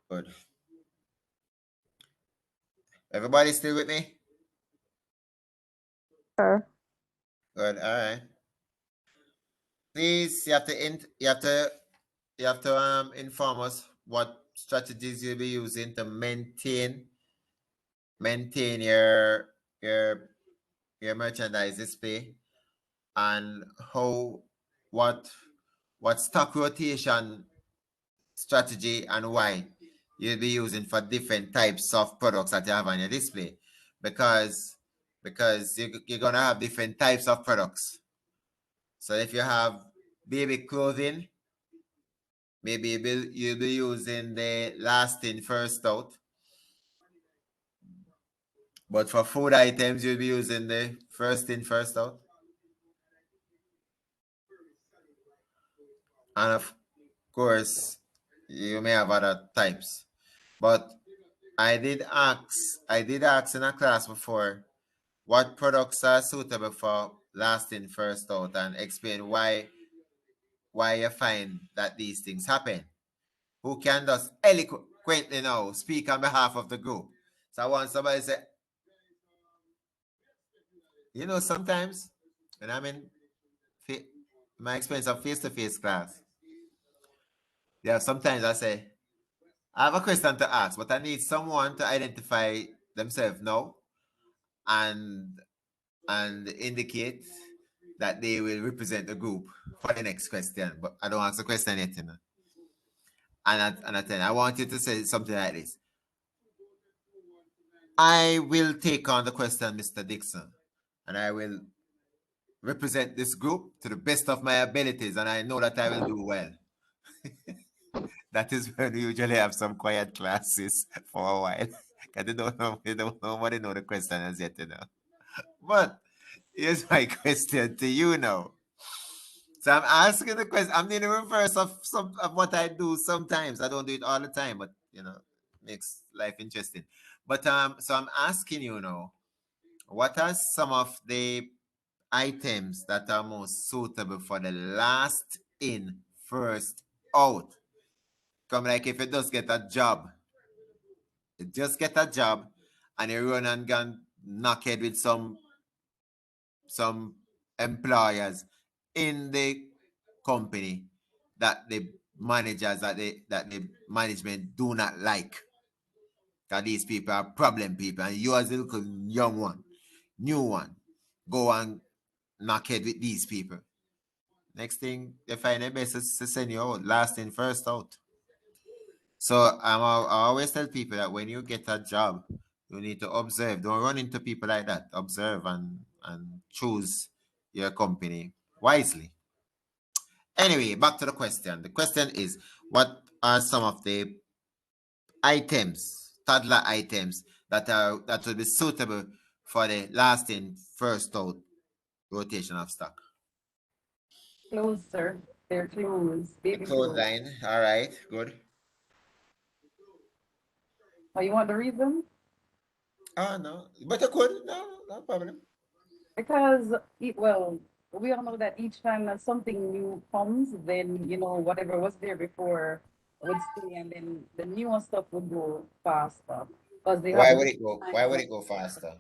Good. Everybody still with me? Sure. Good. All right. Please, you have to inform us what strategies you'll be using to maintain your merchandise display, and what stock rotation strategy and why you'll be using for different types of products that you have on your display, because you're gonna have different types of products. So if you have baby clothing, maybe you'll be using the last in first out. But for food items, you'll be using the first in first out. And of course, you may have other types. But I did ask in a class before what products are suitable for last in first out, and explain why you find that these things happen. Who can just eloquently now speak on behalf of the group? So I want somebody to say, you know, sometimes when I'm in my experience of face-to-face class, yeah, sometimes I say, I have a question to ask, but I need someone to identify themselves now and indicate that they will represent the group for the next question. But I don't ask the question yet, you know. And I want you to say something like this. I will take on the question, Mr. Dixon, and I will represent this group to the best of my abilities, and I know that I will do well. That is when we usually have some quiet classes for a while. Because nobody know the question as yet, you know. But here's my question to you now. So I'm asking the question. I'm in the reverse of some of what I do sometimes. I don't do it all the time, but you know, makes life interesting. But so I'm asking you now, what are some of the items that are most suitable for the last in, first out? Come like if you just get a job, and you run and gun knock head with some employers in the company that the managers that the management do not like. Because these people are problem people, and you as a little young one, new one, go and knock head with these people. Next thing they find a best to send you out, last in, first out. So I always tell people that when you get a job, you need to observe. Don't run into people like that. Observe and choose your company wisely. Anyway, back to the question. The question is, what are some of the items, toddler items, that will be suitable for the last in, first out rotation of stock? Clothes, sir. They're clothes. Baby clothes. Clothesline. All right, good. Oh, you want the reason? Oh no, but you could. No problem. Because, well, we all know that each time that something new comes, then, you know, whatever was there before would stay, and then the newer stuff would go faster because they Why have would new it go? Why designs would and it go faster?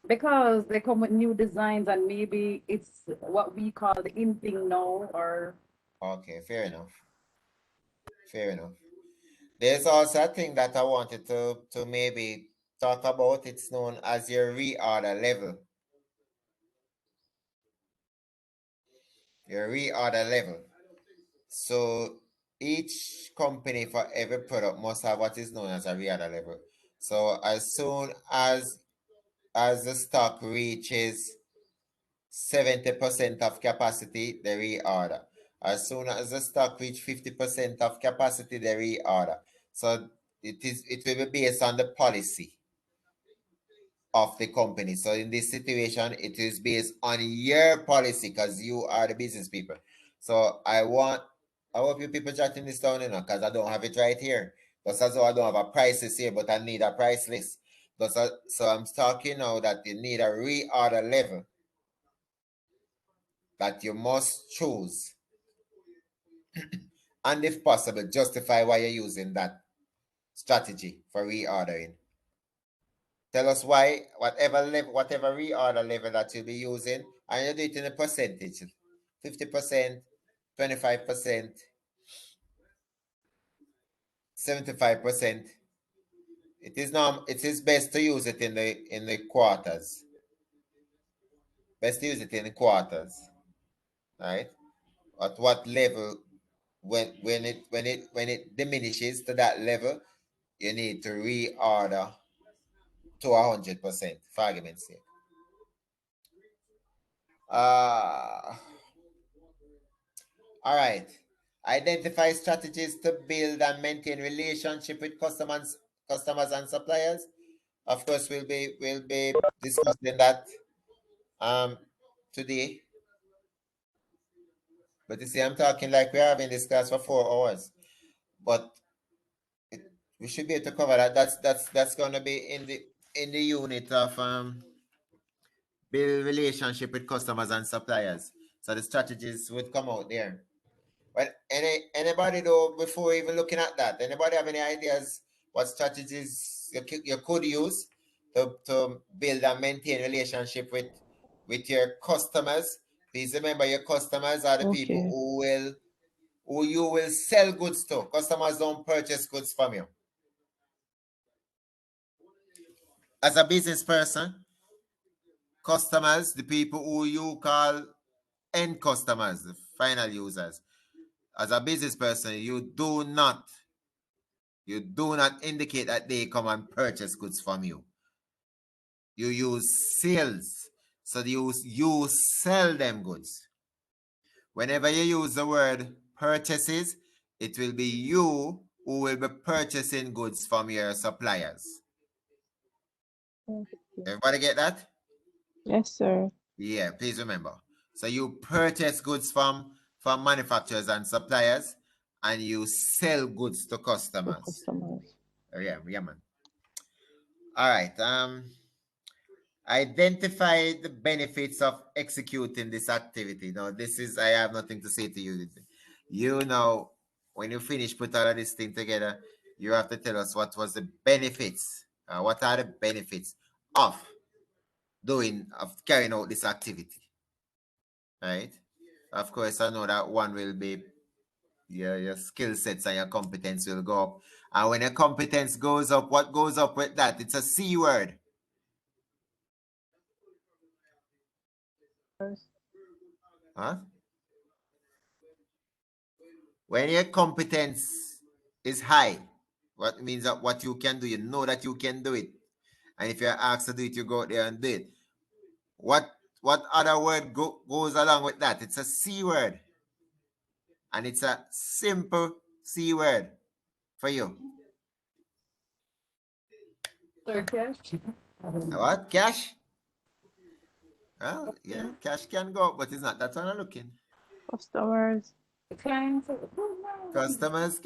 because they come with new designs and maybe it's what we call the in thing now or Okay, fair enough. Fair enough. There's also a thing that I wanted to maybe talk about. It's known as your reorder level. Your reorder level. So each company for every product must have what is known as a reorder level. So as soon as the stock reaches 70% of capacity, they reorder. As soon as the stock reach 50% of capacity, they reorder. So it will be based on the policy of the company. So in this situation, it is based on your policy because you are the business people. So I hope you people jotting this down, because I don't have it right here. Just as though I don't have a prices here, but I need a price list. So I'm talking now that you need a reorder level that you must choose. And if possible, justify why you're using that strategy for reordering. Tell us why, whatever reorder level that you'll be using, and you do it in a percentage. 50%, 25%, 75%. It is best to use it in the quarters. Best to use it in the quarters. Right? At what level, when it diminishes to that level, you need to reorder to 100%, for argument's sake. All right. Identify strategies to build and maintain relationship with customers and suppliers. Of course, we'll be discussing that today. But you see, I'm talking like we're having this class for 4 hours. But we should be able to cover that. That's gonna be in the unit of build relationship with customers and suppliers. So the strategies would come out there. Well, anybody though, before even looking at that, anybody have any ideas what strategies you could use to build and maintain relationship with your customers? Please remember, your customers are the people Okay. who you will sell goods to. Customers don't purchase goods from you. As a business person, customers, the people who you call end customers, the final users. As a business person, you do not indicate that they come and purchase goods from you. You use sales. So you sell them goods. Whenever you use the word purchases, it will be you who will be purchasing goods from your suppliers. Everybody get that? Yes, sir. Yeah, please remember. So you purchase goods from manufacturers and suppliers, and you sell goods to To customers. customers. Yeah, man. All right. Identify the benefits of executing this activity. Now, I have nothing to say to you. You know, when you finish put all of this thing together, you have to tell us what was the benefits. What are the benefits of carrying out this activity? Right? Of course, I know that one will be your skill sets and your competence will go up. And when your competence goes up, what goes up with that? It's a C word. Huh? When your competence is high, what means that what you can do, you know that you can do it. And if you're asked to do it, you go out there and do it. What other word goes along with that? It's a C word. And it's a simple C word for you. cash. What? Cash? Well, yeah, cash can go up, but it's not. That's what I'm looking. Customers. Clients. Customers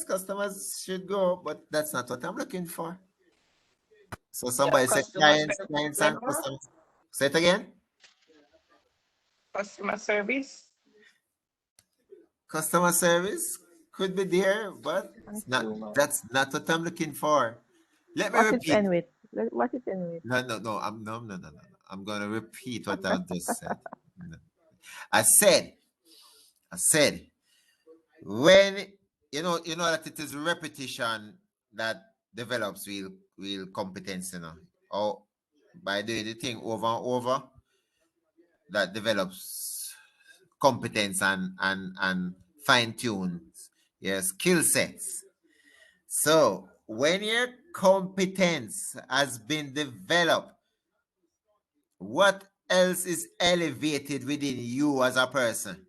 customers should go up, but that's not what I'm looking for. So somebody said clients and customers. Say it again. Customer service. Customer service could be there, but it's not. Consumer. That's not what I'm looking for. Let me What it repeat. end with? What it end with? No. No. I'm gonna repeat what I just said. No. I said, when you know that it is repetition that develops real competence, or by doing the thing over and over that develops competence and fine tunes your skill sets. So when your competence has been developed, what else is elevated within you as a person?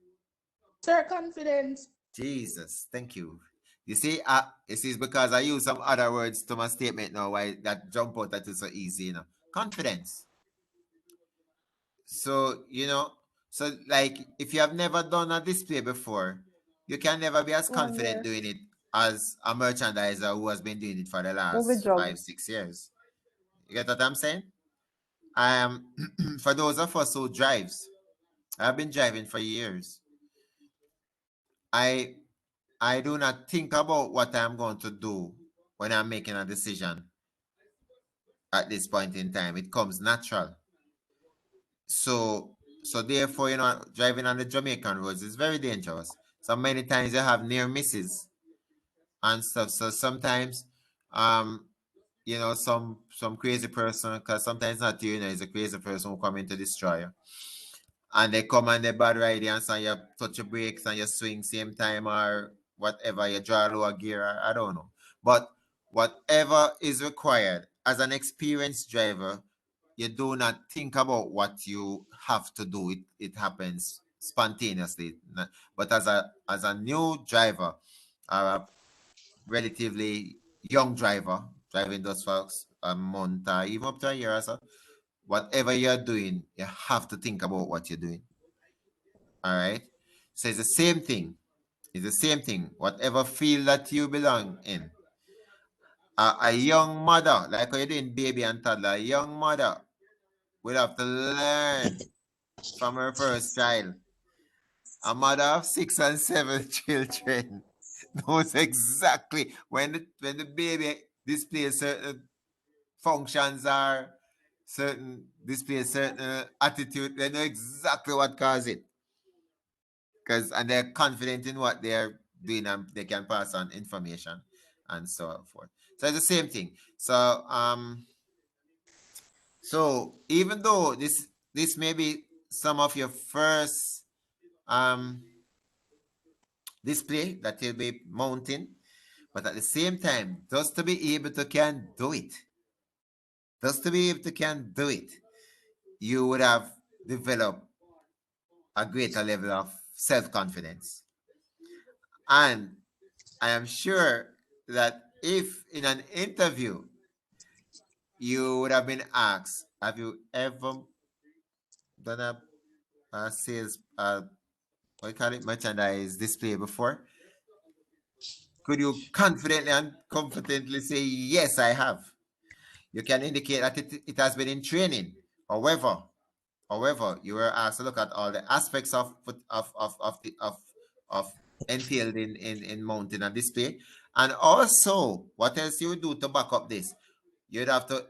Sir, confidence. Jesus, thank you. You see, this is because I use some other words to my statement now. Why that jump out that is so easy, confidence. So like if you have never done a display before, you can never be as One confident year. doing it as a merchandiser who has been doing it for the Movie last jog. 5-6 years. You get what I'm saying? For those of us who drives, I've been driving for years. I do not think about what I'm going to do when I'm making a decision at this point in time. It comes natural. So therefore, driving on the Jamaican roads is very dangerous. So many times you have near misses and stuff. So sometimes, some crazy person, because sometimes not you, it's a crazy person who come in to destroy you. And they come and they bad ride you and so you touch your brakes and you swing same time or whatever, you draw lower gear, I don't know. But whatever is required as an experienced driver, you do not think about what you have to do. It happens spontaneously. But as a new driver or a relatively young driver, driving those folks a month or even up to a year or so, whatever you're doing, you have to think about what you're doing. All right. So it's the same thing. It's the same thing. Whatever field that you belong in. A young mother, like you're doing baby and toddler, a young mother will have to learn from her first child. A mother of 6 and 7 children knows exactly when the baby displays certain functions or displays certain attitude, they know exactly what caused it. And they're confident in what they're doing and they can pass on information and so forth. So it's the same thing. So even though this may be some of your first display that you'll be mounting, but at the same time, just to be able to can do it, you would have developed a greater level of self-confidence. And I am sure that if in an interview you would have been asked, have you ever done a sales, what do you call it, merchandise display before? Could you confidently and confidently say, yes, I have? You can indicate that it has been in training. However, you were asked to look at all the aspects of entailed in mounting a display, and also what else you would do to back up this. You'd have to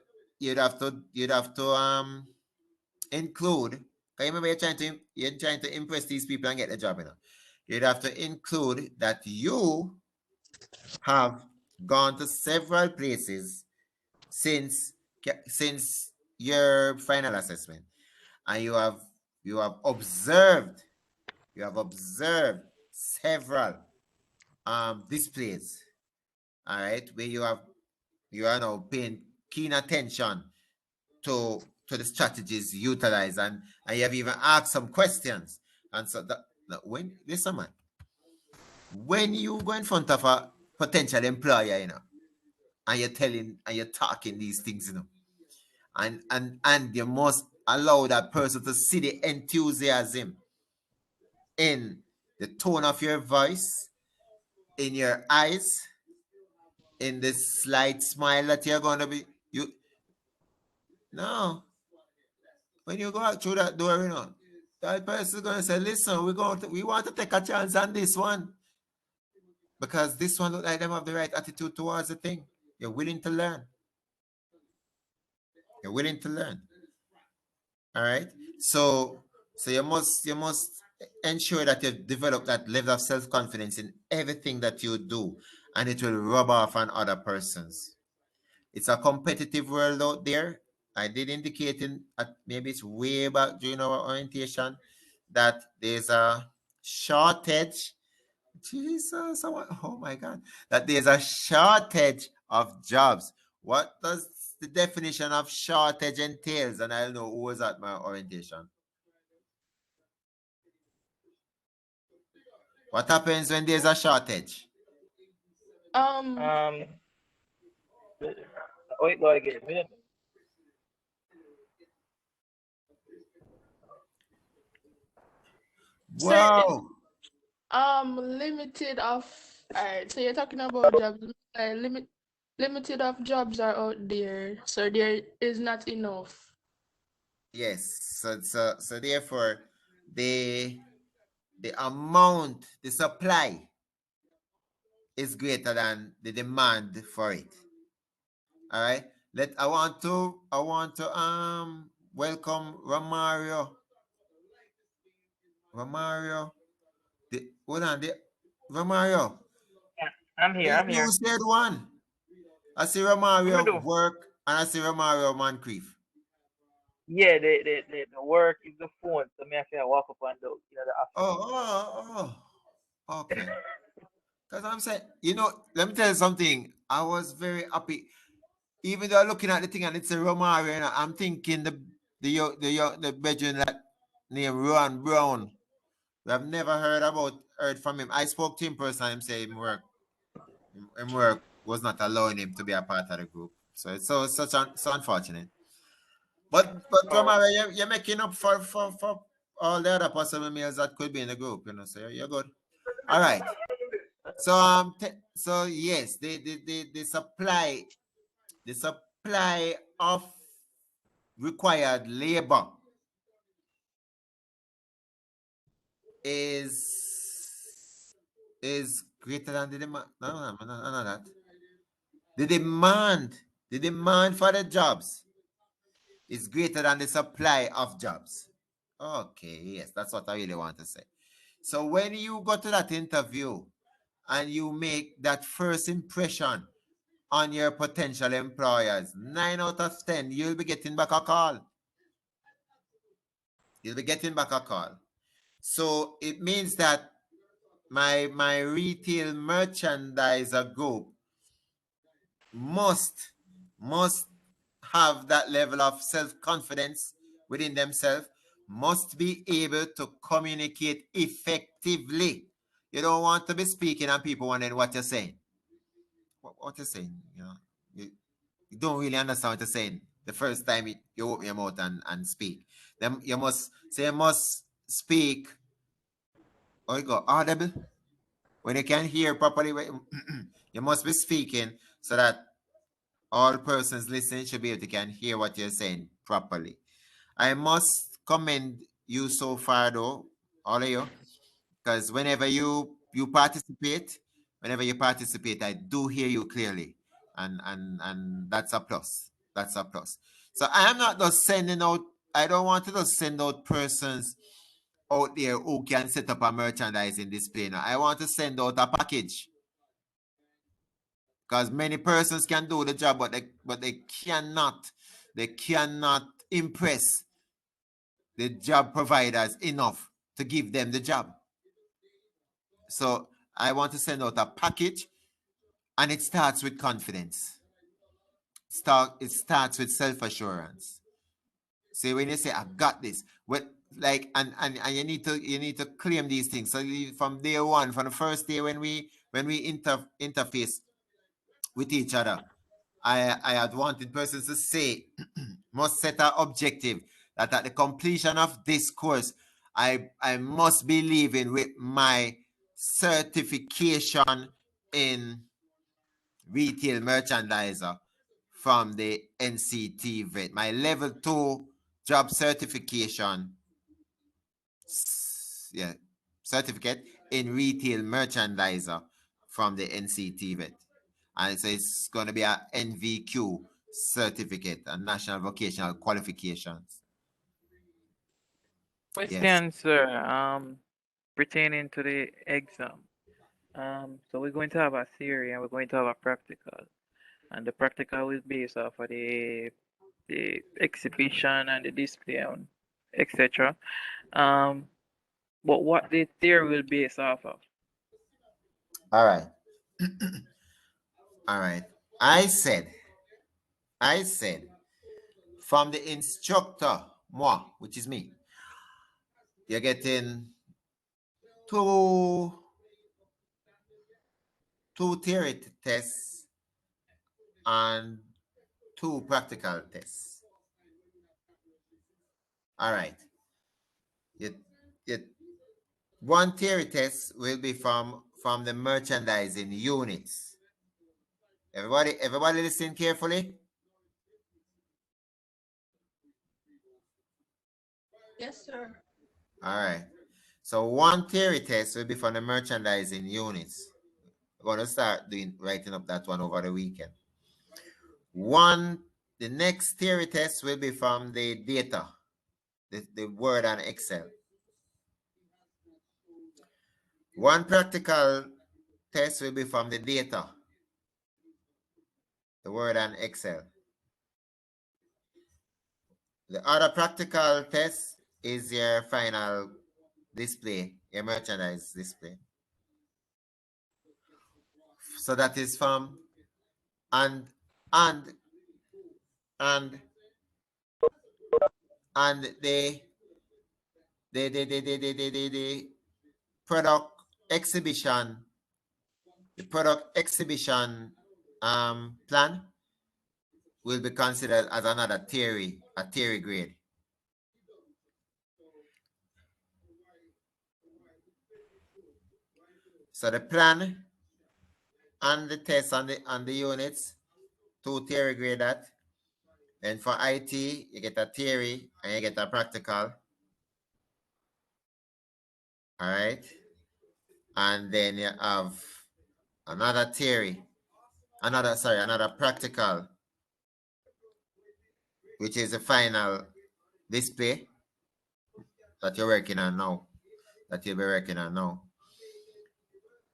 include. Can you remember you're trying to impress these people and get the job, You'd have to include that you have gone to several places since your final assessment, and you have observed several displays, all right, where you are now paying keen attention to the strategies utilized, and you have even asked some questions. And so when you go in front of a potential employer, and you're talking these things, and you must allow that person to see the enthusiasm in the tone of your voice, in your eyes, in the slight smile that you're going to be. No. When you go out through that door, that person is going to say, listen, we want to take a chance on this one. because this one look like them have the right attitude towards the thing. You're willing to learn. You're willing to learn. All right. So you must ensure that you develop that level of self-confidence in everything that you do, and it will rub off on other persons. It's a competitive world out there. I did indicate maybe it's way back during our orientation that there's a shortage. Jesus, oh my God, that there's a shortage of jobs. What does the definition of shortage entails? And I'll know who was at my orientation. What happens when there's a shortage? Wait, go again. Wow. Limited of. Alright, so you're talking about jobs. Limited of jobs are out there, so there is not enough. Yes. So therefore, the amount, the supply is greater than the demand for it. All right. I want to welcome Romario. Hold on, Romario. I'm here. You said one. I see Romario work and I see Romario Moncrief. Yeah, the work is the phone, so me I say I walk up and do, the office. Okay. Because I'm saying, let me tell you something. I was very happy. Even though looking at the thing and it's a Romario, I'm thinking the bedroom that named Ron Brown. I've never heard from him. I spoke to him personally. Him say him work was not allowing him to be a part of the group. So it's so unfortunate. But Romario, you're making up for all the other possible males that could be in the group, so you're good. All right. So so yes, the supply of required labor is greater than the demand. No, that. The demand for the jobs is greater than the supply of jobs. Okay, yes, that's what I really want to say. So when you go to that interview and you make that first impression on your potential employers, 9 out of 10, you'll be getting back a call. You'll be getting back a call. So it means that my retail merchandiser group must have that level of self-confidence within themselves, must be able to communicate effectively. You don't want to be speaking and people wondering what you're saying. What you're saying, you don't really understand what you're saying the first time you open your mouth and speak. Then you must speak, or you go audible. When you can hear properly, you must be speaking so that all persons listening should be able to can hear what you're saying properly. I must commend you so far, though, all of you, because whenever you participate, I do hear you clearly, and that's a plus. That's a plus. So I am not just sending out. I don't want to just send out persons out there who can set up a merchandising display. Now I want to send out a package, because many persons can do the job, but they cannot impress the job providers enough to give them the job. So I want to send out a package, and it starts with confidence. It starts with self-assurance. See, when you say I got this, and you need to claim these things. So from day one, from the first day when we interface with each other, I had wanted persons to say, must set an objective that at the completion of this course, I must be leaving with my certification in retail merchandiser from the NCT VET, my level 2 job certification, certificate in retail merchandiser from the NCT vet. And so it's going to be a NVQ certificate, a National Vocational Qualifications. Question, sir. Pertaining to the exam. So we're going to have a theory and we're going to have a practical. And the practical is based off of the exhibition and the display and etc. But what the theory will base off of. All right. All right. I said, from the instructor, moi, which is me, you're getting two theory tests and 2 practical tests. All right. One theory test will be from the merchandising units. Everybody listen carefully. Yes, sir. All right. So one theory test will be from the merchandising units. We're going to start writing up that one over the weekend. The next theory test will be from the data, the Word and Excel. One practical test will be from the data, the Word and Excel. The other practical test is your final display, your merchandise display. So that is from and the product exhibition, plan will be considered as another theory, a theory grade. So the plan and the test on the units, 2 theory grade that. And for IT, you get a theory and you get a practical. All right. And then you have another theory, another practical, which is the final display that you're working on now, that you'll be working on now.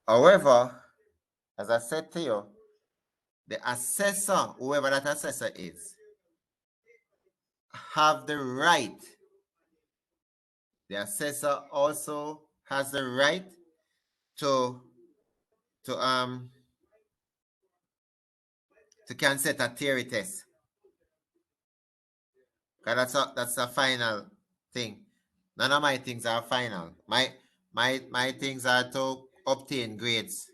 However, as I said to you, the assessor, whoever that assessor is, have the right. The assessor also has the right to can set a theory test. Because that's a final thing. None of my things are final. My things are to obtain grades,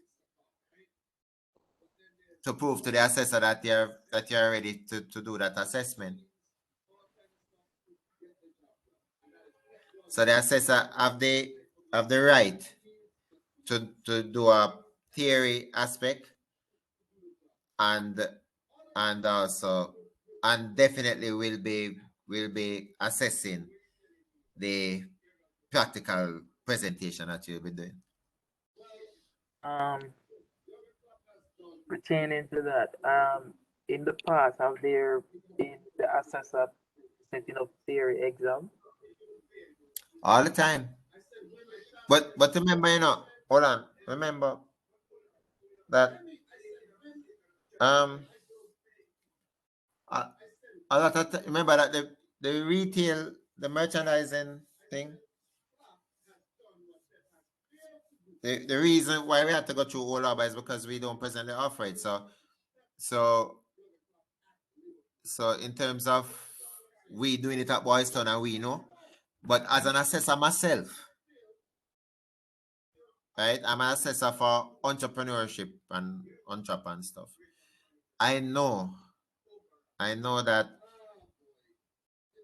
to prove to the assessor that you're ready to do that assessment. So the assessor have the right to do a theory aspect and also definitely will be assessing the practical presentation that you'll be doing. Pertaining to that, in the past, have there been the assessor setting up theory exam? All the time. But remember, hold on. Remember that a lot of remember that the retail, the merchandising thing, the reason why we had to go through all of it is because we don't presently offer it. So in terms of we doing it at Boys Town and we know, but as an assessor myself, right? I'm an assessor for entrepreneurship and and stuff. I know that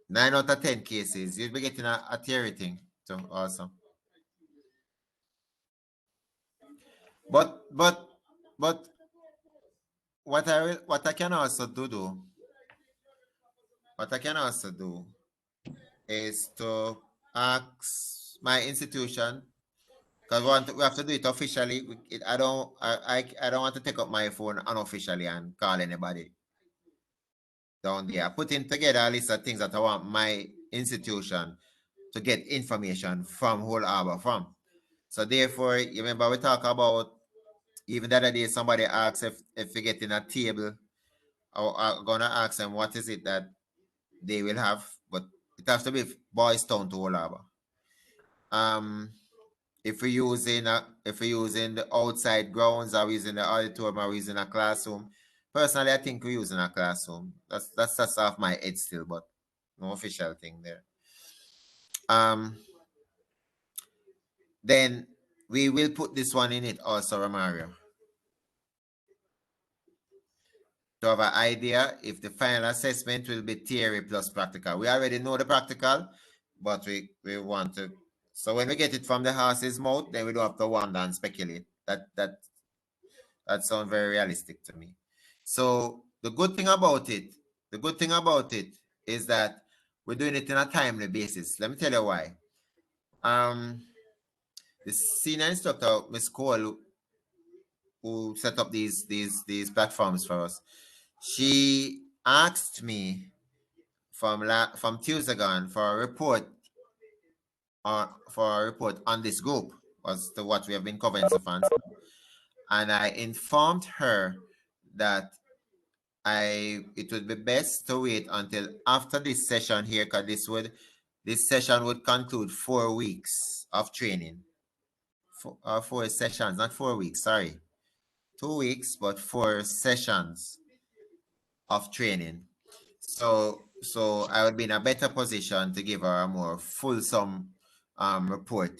9 out of 10 cases you'll be getting a theory thing too also. But what I can also do is to ask my institution Because we have to do it officially. I don't want to take up my phone unofficially and call anybody down there. Putting together a list of things that I want my institution to get information from Whole Harbor from. So therefore, you remember we talk about even the other day somebody asked if we get in a table, or I'm gonna ask them what is it that they will have, but it has to be Boys Town to Whole Harbor. If we're using the outside grounds, or we're using the auditorium, or we're using a classroom. Personally, I think we're using a classroom. That's off my head still, but no official thing there. Then we will put this one in it also, Romario, to have an idea if the final assessment will be theory plus practical. We already know the practical, but we want to. So when we get it from the horse's mouth, then we don't have to wonder and speculate. That sounds very realistic to me. So the good thing about it is that we're doing it on a timely basis. Let me tell you why. The senior instructor, Miss Cole, who set up these platforms for us, she asked me from Tuesday gone for a report on this group as to what we have been covering so far. And I informed her that it would be best to wait until after this session here, because this session would conclude 4 weeks of training. 4 sessions, not 4 weeks, sorry. 2 weeks, but 4 sessions of training. So I would be in a better position to give her a more fulsome report.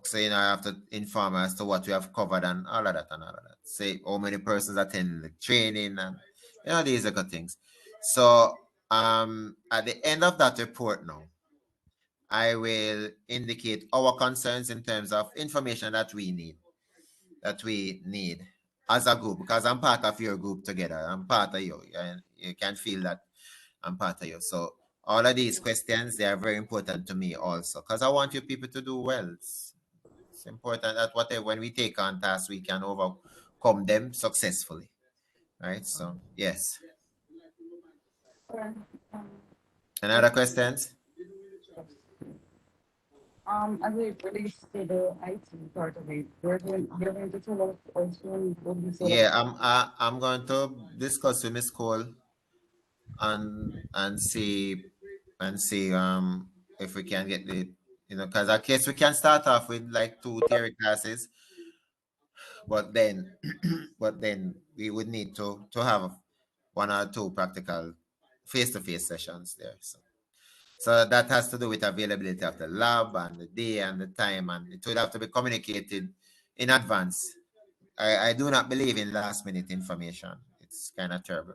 So I have to inform her as to what we have covered and all of that. Say how many persons attend the training and these are good things. So at the end of that report now, I will indicate our concerns in terms of information that we need as a group, because I'm part of your group together. I'm part of you, and you can feel that I'm part of you. So all of these questions, they are very important to me also, because I want you people to do well. It's important that when we take on tasks, we can overcome them successfully, right? So yes. Another questions? As it relates to the IT part of it, they're going to tell us also what we said. Yeah, I'm going to discuss with Miss Cole and see if we can get because I guess we can start off with like 2 theory classes, but then we would need to have 1 or 2 practical face-to-face sessions there. So that has to do with availability of the lab and the day and the time, and it would have to be communicated in advance. I do not believe in last minute information. It's kind of terrible.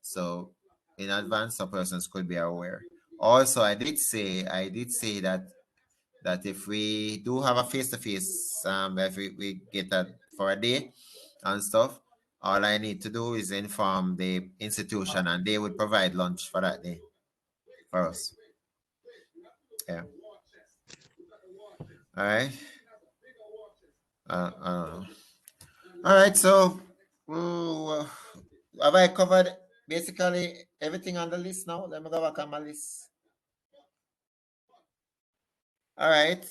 So in advance, so persons could be aware. Also, I did say that if we do have a face-to-face, if we get that for a day and stuff, all I need to do is inform the institution and they would provide lunch for that day for us. Yeah. All right. All right. So, have I covered basically everything on the list now? Let me go back on my list. All right.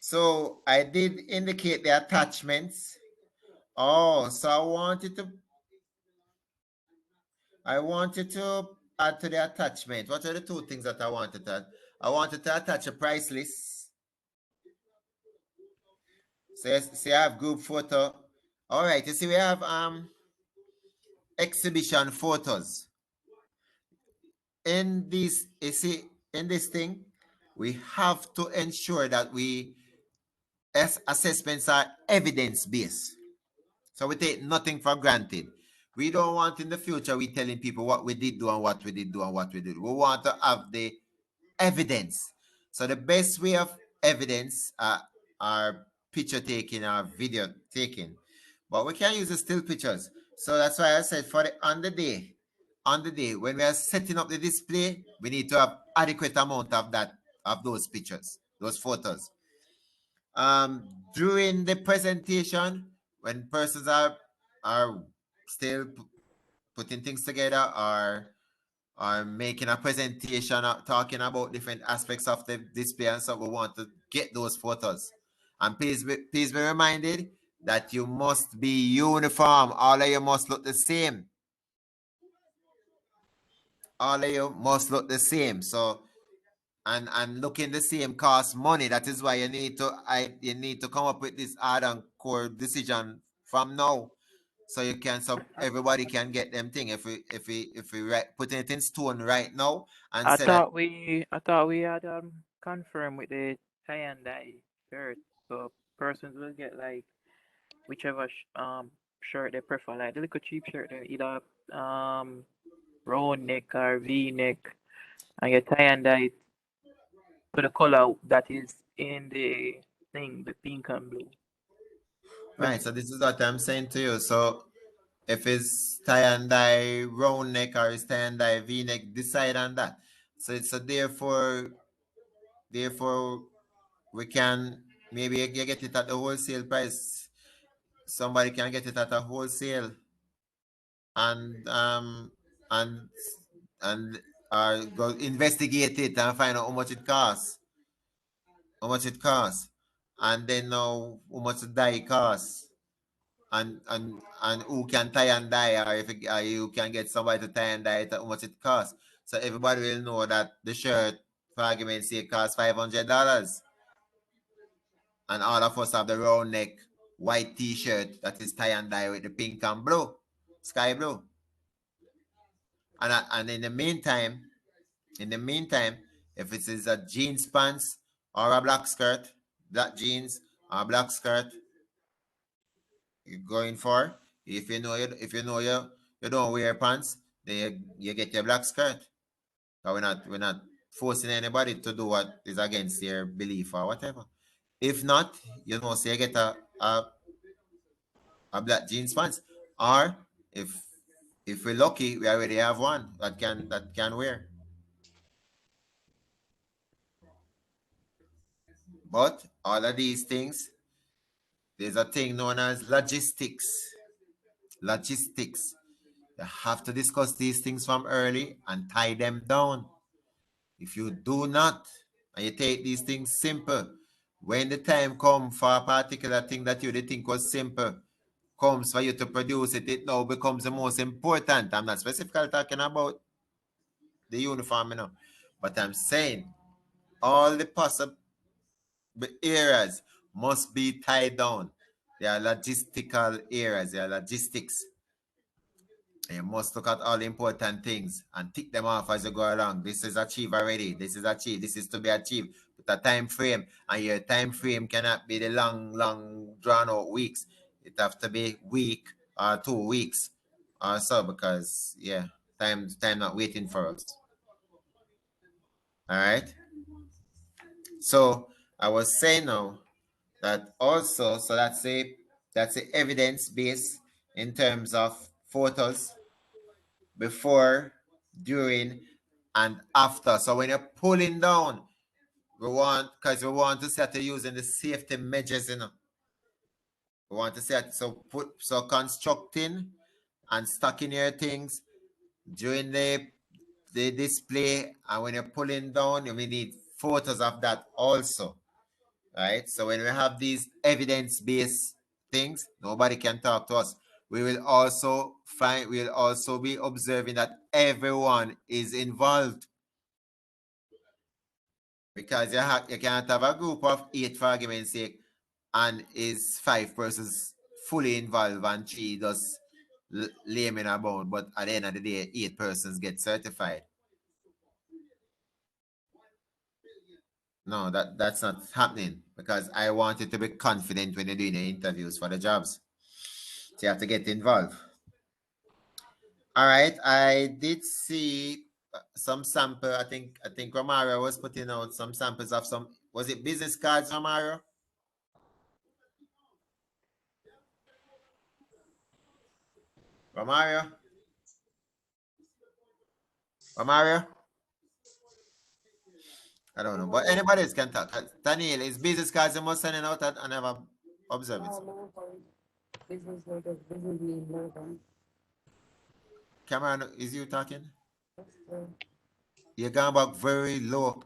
So I did indicate the attachments. Oh, so I wanted to add to the attachment. What are the 2 things that I wanted to add? I wanted to attach a price list. So see, I have group photo. All right, you see, we have exhibition photos. In this, you see, in this thing, we have to ensure that assessments are evidence-based. So we take nothing for granted. We don't want in the future we telling people what we did do and what we did do and what we did. We want to have the evidence. So the best way of evidence are picture taking or video taking, but we can use the still pictures. So that's why I said on the day when we are setting up the display, we need to have adequate amount of those pictures, those photos. During the presentation, when persons are still putting things together or making a presentation talking about different aspects of the display, and so we want to get those photos. And please be reminded that you must be uniform. All of you must look the same. All of you must look the same. So and looking the same costs money. That is why you need to come up with this hard and core decision from now, so you can everybody can get them thing. If we put it in stone right now and I say that. thought we had confirmed with the tie and dye shirt, so persons will get like whichever shirt they prefer, like the little cheap shirt, either round neck or V neck, and you tie and dye it to the color that is in the thing, the pink and blue. Right, so this is what I'm saying to you. So if it's tie and dye round neck or it's tie and dye V neck, decide on that. So therefore we can maybe you get it at the wholesale price. Somebody can get it at a wholesale and go investigate it and find out how much it costs. And then know how much the dye costs. And who can tie and dye, or if you can get somebody to tie and dye it, how much it costs. So everybody will know that the shirt, for argument's sake, costs $500. And all of us have the round neck white t-shirt that is tie and dye with the pink and blue, sky blue. And in the meantime, if it is a jeans pants or a black skirt, black jeans or black skirt, you're going for. If you know you don't wear pants, then you get your black skirt. But we're not forcing anybody to do what is against their belief or whatever. If not, so you get a black jeans pants. Or if we're lucky, we already have one that can wear. But all of these things, there's a thing known as logistics. Logistics. You have to discuss these things from early and tie them down. If you do not, and you take these things simple, when the time comes for a particular thing that you think was simple, comes for you to produce it, it now becomes the most important. I'm not specifically talking about the uniform, but I'm saying all the possible areas must be tied down. They are logistical areas, they are logistics. And you must look at all the important things and tick them off as you go along. This is achieved already. This is achieved. This is to be achieved. With a time frame. And your time frame cannot be the long, drawn out weeks. It have to be week or 2 weeks or so, because time not waiting for us. All right. So I was saying now that also, so that's the evidence base in terms of photos before, during, and after. So when you're pulling down, we want to start using the safety measures, We want to set so constructing and stocking your things during the display, and when you're pulling down, you may need photos of that also. Right? So when we have these evidence-based things, nobody can talk to us. We'll also be observing that everyone is involved. Because you can't have a group of 8, for argument's sake, and is 5 persons fully involved and 3 just laying about, but at the end of the day, 8 persons get certified. No, that's not happening, because I want you to be confident when you're doing the interviews for the jobs. So you have to get involved. All right, I did see some sample. I think Romario was putting out some samples of some. Was it business cards, Romario? Romario? I don't know, but anybody else can talk. Daniel, is business cards you must send it out and I never observe it. Business logos, business name logo. Cameron, is you talking? Yes, sir. You're going back very low.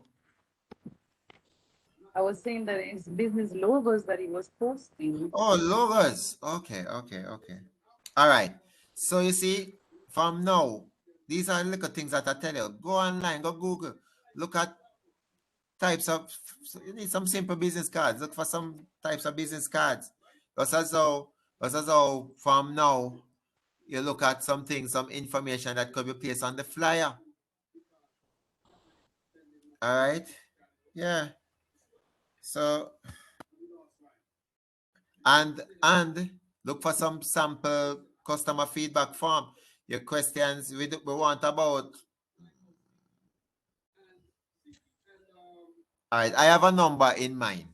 I was saying that it's business logos that he was posting. Oh, logos. Okay. All right. So you see, from now, these are little things that I tell you. Go online, go Google, look at types of. You need some simple business cards. Look for some types of business cards. Just as though from now, you look at some things, some information that could be placed on the flyer. All right. Yeah. So and look for some sample customer feedback form. Your questions we want about. All right, I have a number in mind.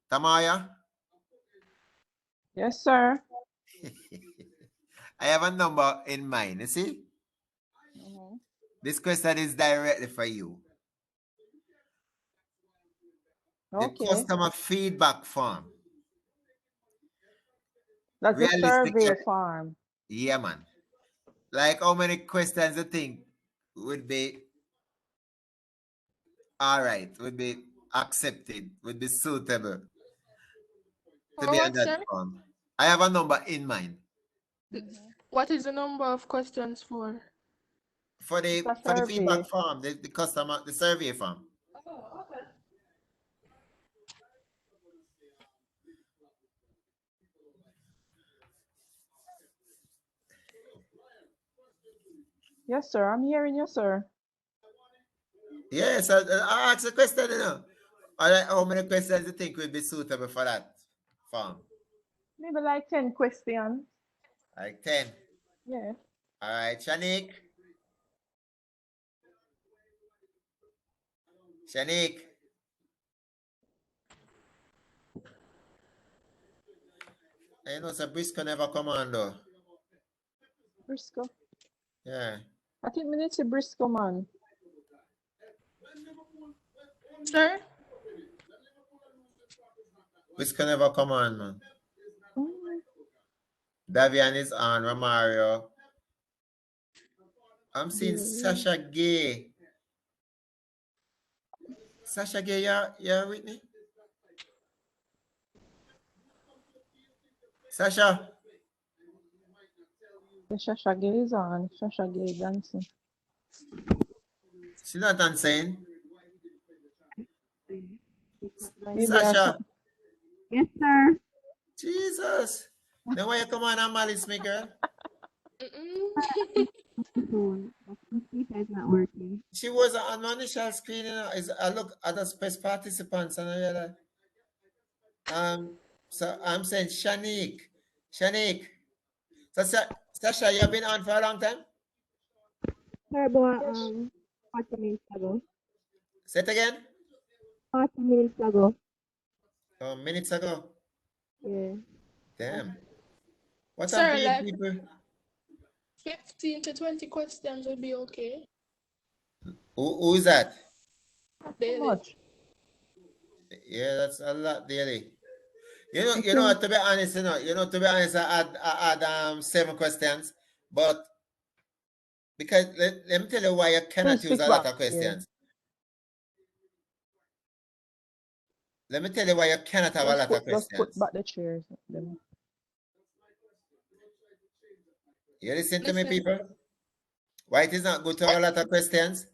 Tamaya? Yes, sir. I have a number in mind. You see? Mhm. This question is directly for you. The Okay. customer feedback form. That's the Realistically, survey form. yeah, man. Like how many questions you think would be all right, would be accepted, would be suitable to For be on what, that sir? form? I have a number in mind. What is the number of questions for? For It's the a feedback survey. form, the customer, the survey form. Yes, sir. I'm hearing you, sir. Yes, I asked a question, you know. All right, how many questions do you think would be suitable for that form? Maybe like 10 questions. Like 10. Yeah. All right, Shanique. Shanique. You know, so Briscoe never come on though. Briscoe. Yeah. I think we need to Briscoe, man. Sir? Briscoe never come on, man. Mhm. Davian is on, Romario. I'm seeing Really? Sasha Gay. Sasha Gay, you're with me? Sasha, The Shasha Gay is on. Shasha Gay dancing. she's not answering. Maybe I Sasha, some. Yes, sir. Jesus. Then why you come on and malice me, girl? Mm-mm. Phone. The computer is not working. She was on my initial screen, you know. I look at the space participants and I realize, so I'm saying Shanique. So Sasha, you've been on for a long time? Sorry about Yes. 40 minutes ago. Say it again. 40 minutes ago. Oh, minutes ago. Yeah. Damn. What happened Sir, to you like people? 15 to 20 questions would be okay. Who is that? Too Daily. much. Yeah, that's a lot daily. You know, Okay. to be honest, to be honest, I had 7 questions, but because let me tell you why you cannot Please use speak a lot back. of Yeah. questions. Let me tell you why you cannot have a lot of Just put questions. back the chairs. Them. You listen to me, Listen, people? Why it is not good to have a lot of questions?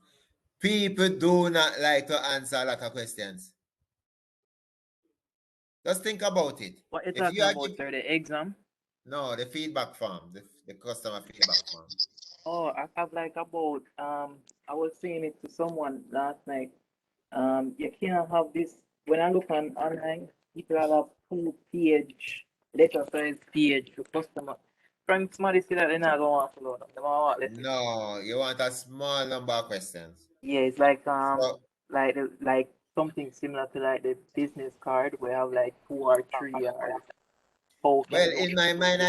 People do not like to answer a lot of questions. Just think about it. What you If you talking are about, sir? The exam? no, the feedback form, the customer feedback form. Oh, I have like about I was saying it to someone last night. You can't have this when I look on online, people have a full page, letter size page to customer. From somebody say that they're not gonna want to load up. They want let's see. No, you want a small number of questions. Yeah, it's like So, like something similar to like the business card where I have like 2 or 3 or 4 can well, do. in my mind,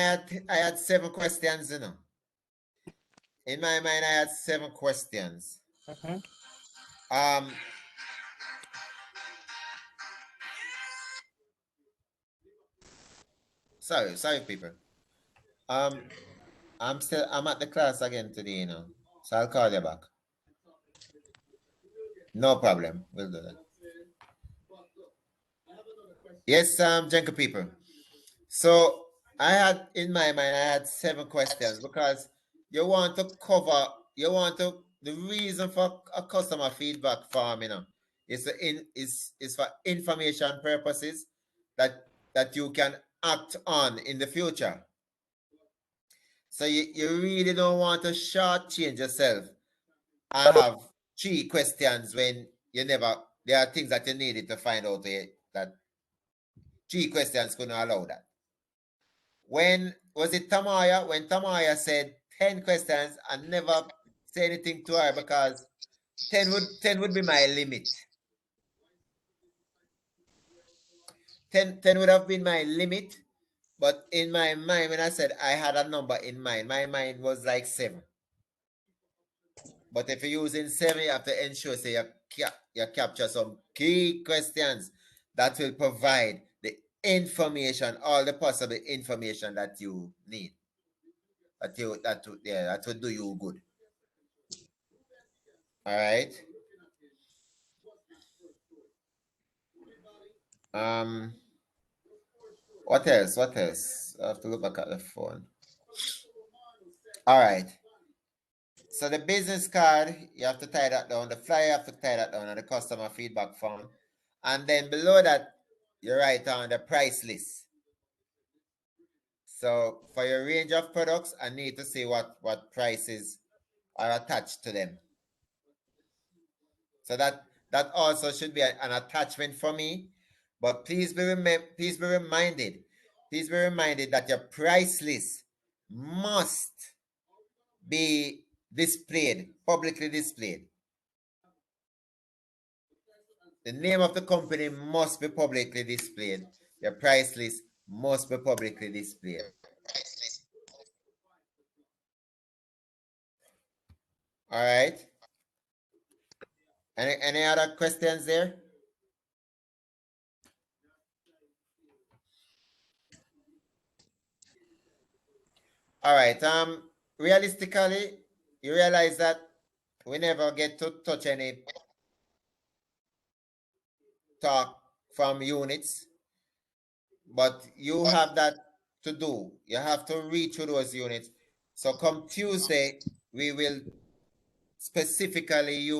I had 7 questions, you know. In my mind, I had 7 questions. Mm-hmm. Sorry, people. I'm at the class again today, you know. So I'll call you back. No problem. We'll do that. Yes, Jenka people. So I had in my mind, I had 7 questions because you want to cover, the reason for a customer feedback form, you know, is for information purposes that you can act on in the future. So you really don't want to shortchange yourself and have 3 questions when there are things that you needed to find out that 3 questions couldn't allow that. When was it Tamaya? When Tamaya said 10 questions and never say anything to her because 10 would be my limit. 10 would have been my limit, but in my mind, when I said I had a number in mind, my mind was like 7. But if you're using 7, you have to ensure say you capture some key questions that will provide the information, all the possible information that you need. That will do you good. All right. What else? What else? I have to look back at the phone. All right. So the business card, you have to tie that down. The flyer, you have to tie that down on the customer feedback form. And then below that, you write down the price list. So for your range of products, I need to see what prices are attached to them. So that also should be an attachment for me. But please be reminded that your price list must be publicly displayed. The name of the company must be publicly displayed. Your price list must be publicly displayed. All right. Any other questions there? All right. Realistically, you realize that we never get to touch any talk from units, but you have that to do. You have to read through those units. So come Tuesday, we will specifically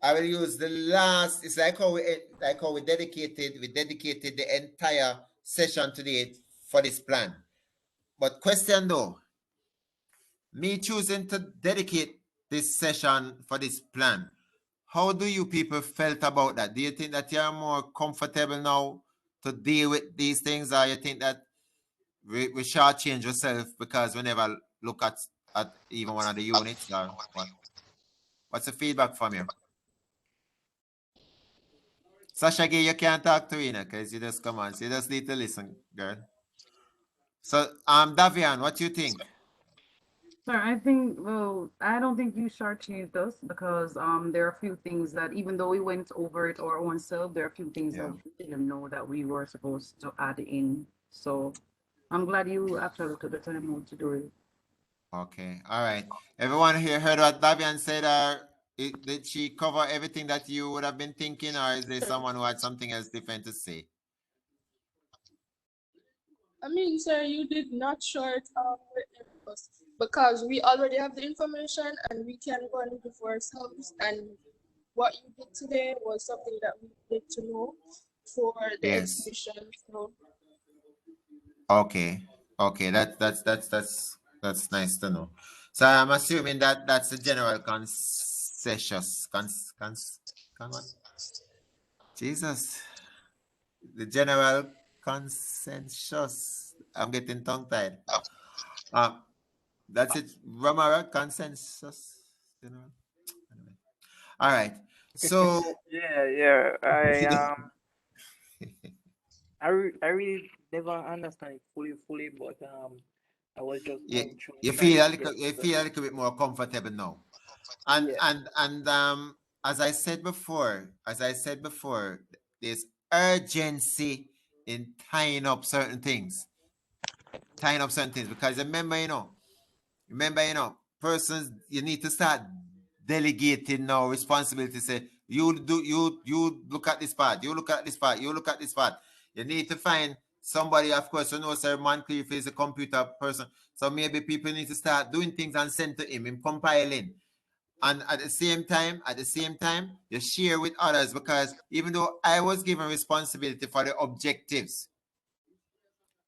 I will use the last. It's like how we dedicated the entire session today for this plan. But question though, me choosing to dedicate this session for this plan, how do you people felt about that? Do you think that you're more comfortable now to deal with these things, or you think that we shortchange yourself because we never look at even one of the units, or what? What's the feedback from you? Sasha Gay, you can't talk to Rena because you just come on. So you just need to listen, girl. So, Davian, what do you think? Sir, I don't think you shortchanged us because there are a few things that even though we went over it our own self, there are a few things that we didn't know that we were supposed to add in. So I'm glad you actually took the time out to do it. Okay, all right. Everyone here heard what Davian said. Did she cover everything that you would have been thinking, or is there someone who had something else different to say? I mean, sir, you did not short us because we already have the information and we can go and look for ourselves. And what you did today was something that we need to know for the exhibition. So. Okay, that's nice to know. So I'm assuming that that's the general consensus. Jesus, the general consensus. I'm getting tongue tied. That's it, Ramara, consensus. All right. So yeah. I really never understand it fully, but I was just going through. You feel a little bit more comfortable now, and as I said before, there's urgency in tying up certain things. Because remember, persons, you need to start delegating now responsibility. Say, you look at this part, you look at this part, you look at this part. You need to find somebody, of course, Sir Moncrief is a computer person. So maybe people need to start doing things and send to him compiling. And at the same time, you share with others, because even though I was given responsibility for the objectives,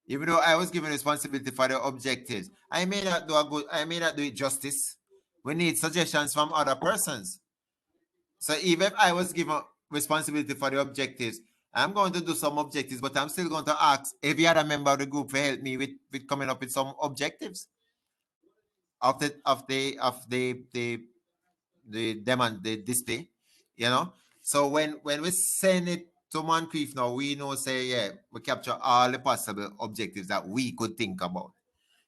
I may not do it justice. We need suggestions from other persons. So even if I was given responsibility for the objectives, I'm going to do some objectives, but I'm still going to ask every other member of the group to help me with coming up with some objectives of the display, So when we send it to Moncrief now, we know, say, yeah, we capture all the possible objectives that we could think about.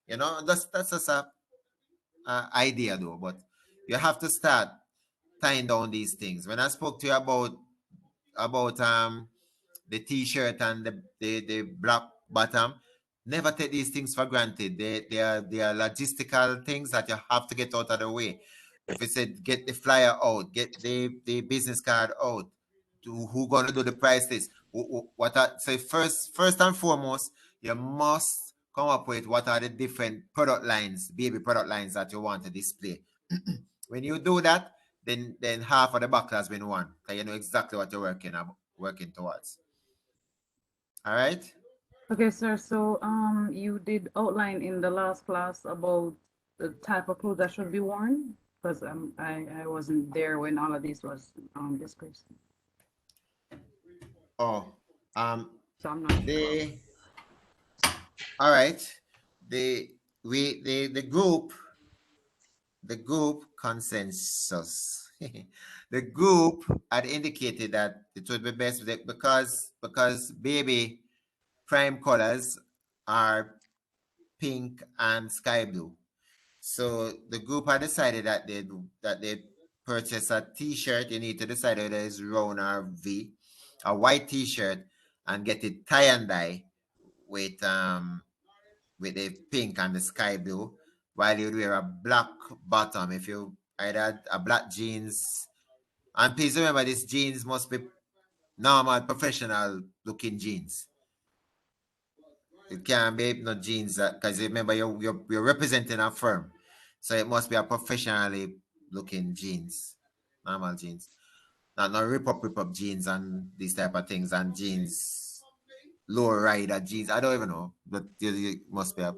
That's just a idea though, but you have to start tying down these things. When I spoke to you about the t-shirt and the black bottom, never take these things for granted. They are logistical things that you have to get out of the way. If we said get the flyer out, get the business card out, who gonna do the price list? So first and foremost, you must come up with what are the different product lines, baby product lines that you want to display. When you do that, then half of the battle has been won. So you know exactly what you're working towards. All right. Okay, sir. So you did outline in the last class about the type of clothes that should be worn, because I wasn't there when all of this was discussed. Oh, So I'm not sure. All right. The group consensus. The group had indicated that it would be best because baby prime colors are pink and sky blue. So the group had decided that they purchase a t-shirt. You need to decide whether it's round or V, a white t-shirt, and get it tie and dye with the pink and the sky blue, while you'd wear a black bottom if you either a black jeans. And please remember, these jeans must be normal, professional looking jeans. It can't be no jeans because remember you're representing a firm, so it must be a professionally looking jeans, normal jeans, not no rip up jeans and these type of things, and jeans, low rider jeans. I don't even know, but it must be a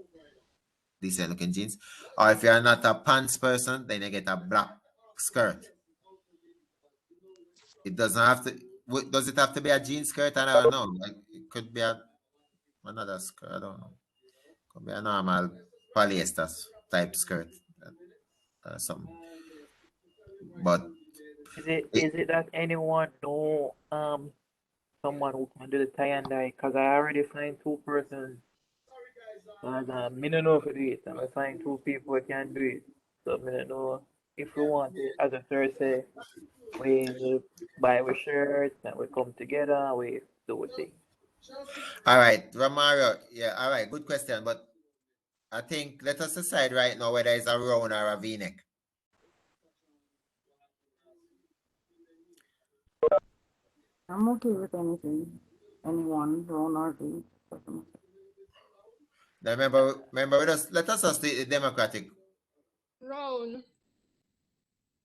decent looking jeans. Or if you're not a pants person, then you get a black skirt. It doesn't have to. Does it have to be a jean skirt? I don't know. Like, it could be another skirt. I don't know. Could be a normal polyester type skirt, something. But is it that anyone know someone who can do the tie and dye? Cause I already signed 2 persons. Me don't know if do it. I signed 2 people who can do it. So me don't know if we want it. As a Thursday, we buy a shirt and we come together. We do a thing. all right, Romario. Yeah, all right. Good question, but I think let us decide right now whether it's a round or a V-neck. I'm okay with anything, anyone, round or V. Now remember, let us just the Democratic. Round.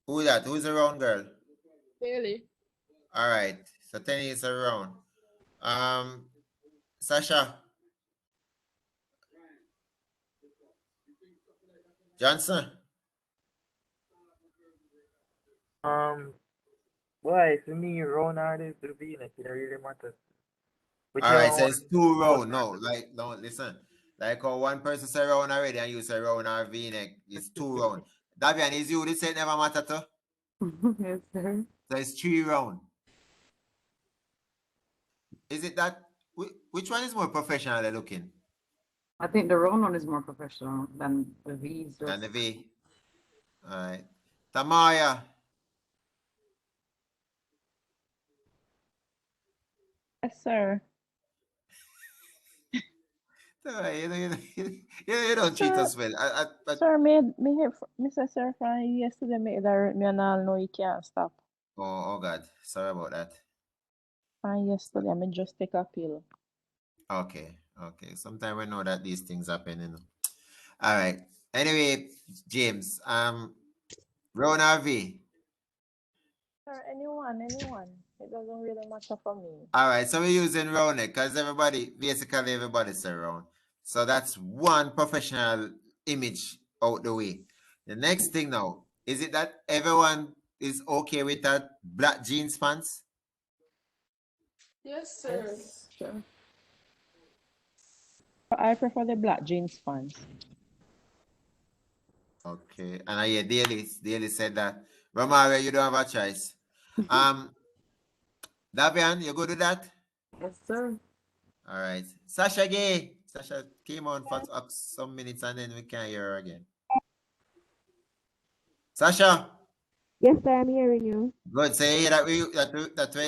Who that? Who's the round girl? Bailey. All right. So Tenny is a round. Sasha. Johnson. Why for me round artist the V-neck, it really matters. All right, so it's 2 round. No, listen. Like how one person say round already and you say round or V-neck, it's 2 round. Davian, is you this say never matter to? Yes, sir. So it's 3 round. Is it that? Which one is more professional looking? I think the round one is more professional than the V's. Than the V. All right. Tamaya. Yes, sir. You don't treat Sir, us well. sir, me hear Mr. Sir from yesterday me direct me and all know you can't stop. Oh God, sorry about that. And yesterday me just take a pill. Okay. Sometimes we know that these things happen, you know. All right. Anyway, James, Ron RV. Sir, anyone. It doesn't really matter for me. All right, so we're using Ronek because basically everybody's around. So that's one professional image out the way. The next thing now, is it that everyone is okay with that black jeans pants? Yes, sir. Yes, sure. I prefer the black jeans pants. Okay, and I hear Daily said that. Romario, you don't have a choice. Davian, you good with that? Yes, sir. All right. Sasha Gay. Sasha came on for some minutes and then we can't hear her again. Sasha. Yes, sir, I'm hearing you. Good. So you hear that way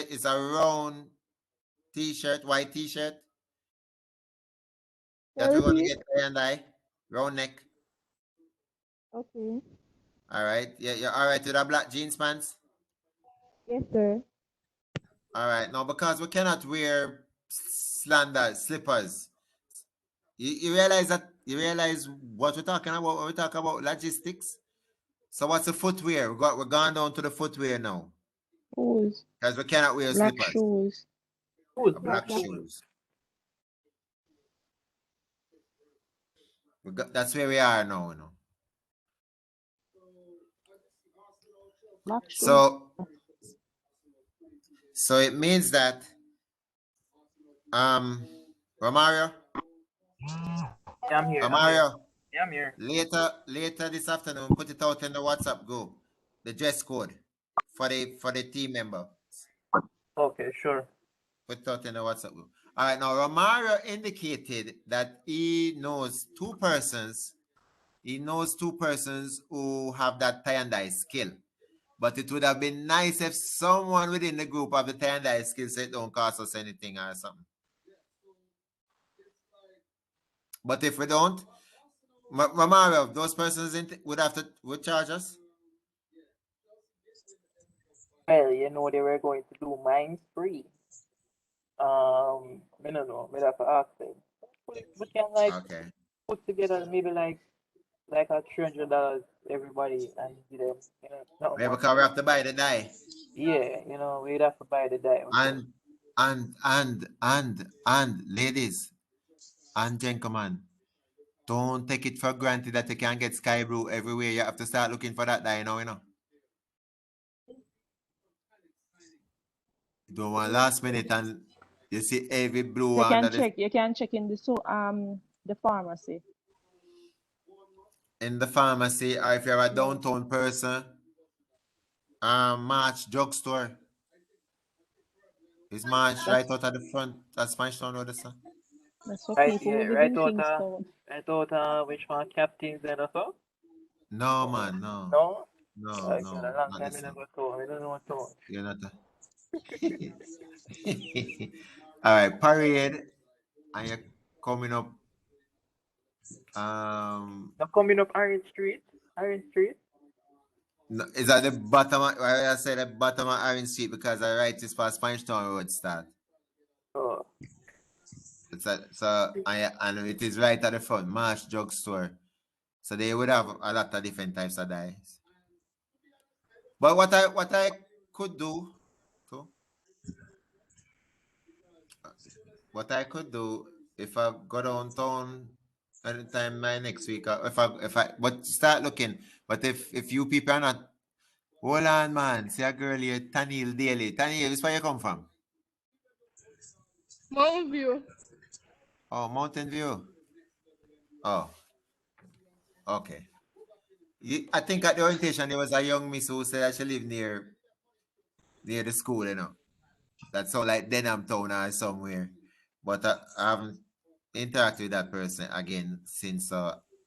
it's a round t-shirt, white t-shirt. That we're going to Repeat. get tie and die. Round neck. Okay. All right. Yeah, you're all right with the black jeans pants? Yes, sir. All right. Now, because we cannot wear slippers, you realize what we're talking about when we talk about logistics? So what's the footwear? We're going down to the footwear now. Shoes. Because we cannot wear Black slippers. shoes. Black shoes. That's where we are now, you know. Black shoes. So it means that Romario. Yeah, I'm here. Romario. I'm here. Later this afternoon, put it out in the WhatsApp group. The dress code for the team member. Okay, sure. Put it out in the WhatsApp group. All right, now Romario indicated that he knows two persons. He knows two persons who have that tie and dye skill. But it would have been nice if someone within the group of the tie and dye skill set don't cost us anything or something. But if we don't, Romario, those persons would charge us. Well, you know they were going to do mine free. I don't know. Maybe I have to ask them. We can put together maybe like $300 everybody and give them, Yeah, because we have to buy the dye. Yeah, we'd have to buy the dye. And ladies and gentlemen, don't take it for granted that you can get sky blue everywhere. You have to start looking for that dye now, you know. You don't want last minute and you see every blue You can check in the pharmacy. In the pharmacy, or if you're a downtown person, March drugstore. Is March right out at the front? That's Spanish Town Road, sir. That's for people who live in Kingston. I thought which one, Captain's and also? No, man, no. No? No, Okay, no. a long time I never told. I don't know what to. You're not all right, parade. And you're coming up. You're coming up Iron Street? No, is at the bottom of, I said the bottom of Iron Street because I write this past Spanish Town Road start. Oh. And it is right at the front, Marsh Drugstore. So they would have a lot of different types of dyes. But what I could do if I go downtown anytime next week, but start looking. But if you people are not, hold on, man. See a girl here, Tanil Daily. Tanil, this where you come from? Mountain View. Oh, Mountain View. Oh, okay. I think at the orientation there was a young miss who said that she lived near the school, you know. That's all like Denham Town or somewhere. But I haven't interacted with that person again since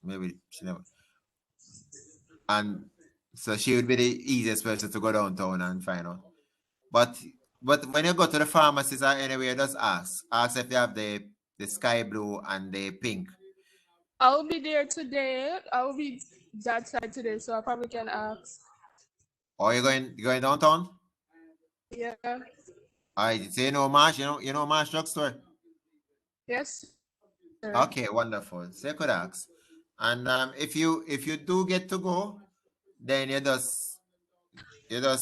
maybe she never. And so she would be the easiest person to go downtown and find out. But But when you go to the pharmacies or anywhere, just ask if you have the sky blue and the pink. I'll be there today. I'll be that side today, so I probably can ask. Or you going downtown? Yeah. I say Marsh, you know Marsh drugstore. Yes. Sir. Okay, wonderful. So you could ask. And if you do get to go, then you just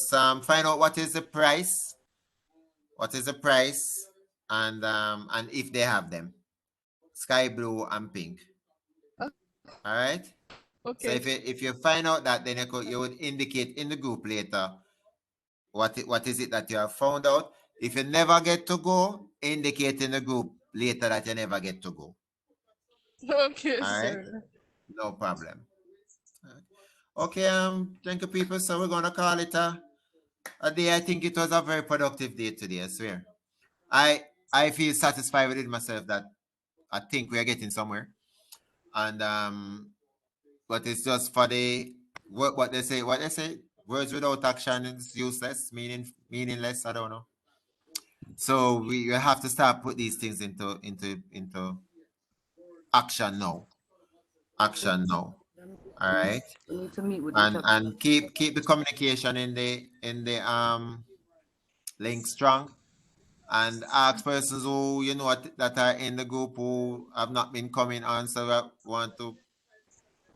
find out what is the price, and if they have them, sky blue and pink. Oh, All right. So okay. if you find out that, then you would indicate in the group later what is it that you have found out. If you never get to go, indicate in the group later that you never get to go. Okay, All right. sir. No problem. Okay, thank you, people. So we're gonna call it a day. I think it was a very productive day today, I swear. I feel satisfied with it myself that I think we are getting somewhere. And but it's just for the what they say, words without action is useless, meaningless, I don't know. So we have to start put these things into action now. Action now. All right. We need to meet with each other. And keep the communication in the link strong, and ask persons who you know that are in the group who have not been coming on, so I want to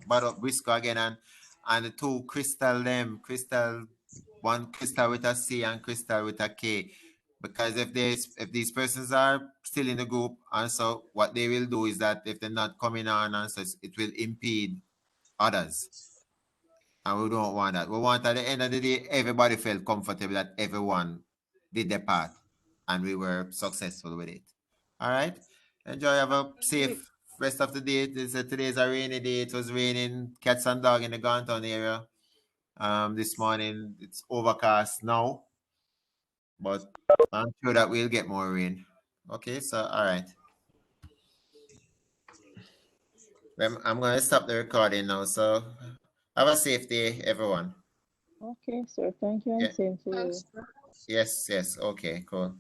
brought up Briscoe again, and the two Crystal, one Crystal with a C and Crystal with a K, because if these persons are still in the group, and so what they will do is that if they're not coming on, and so it will impede others. And we don't want that. We want at the end of the day, everybody felt comfortable that everyone did their part and we were successful with it. All right. Enjoy. Have a safe rest of the day. Today's a rainy day. It was raining cats and dog in the Ganton area. This morning it's overcast now, but I'm sure that we'll get more rain. Okay, so all right. I'm gonna stop the recording now. So have a safe day, everyone. Okay, sir. Thank you, and Yeah. same to you. Thanks, sir. Yes. Okay. Cool.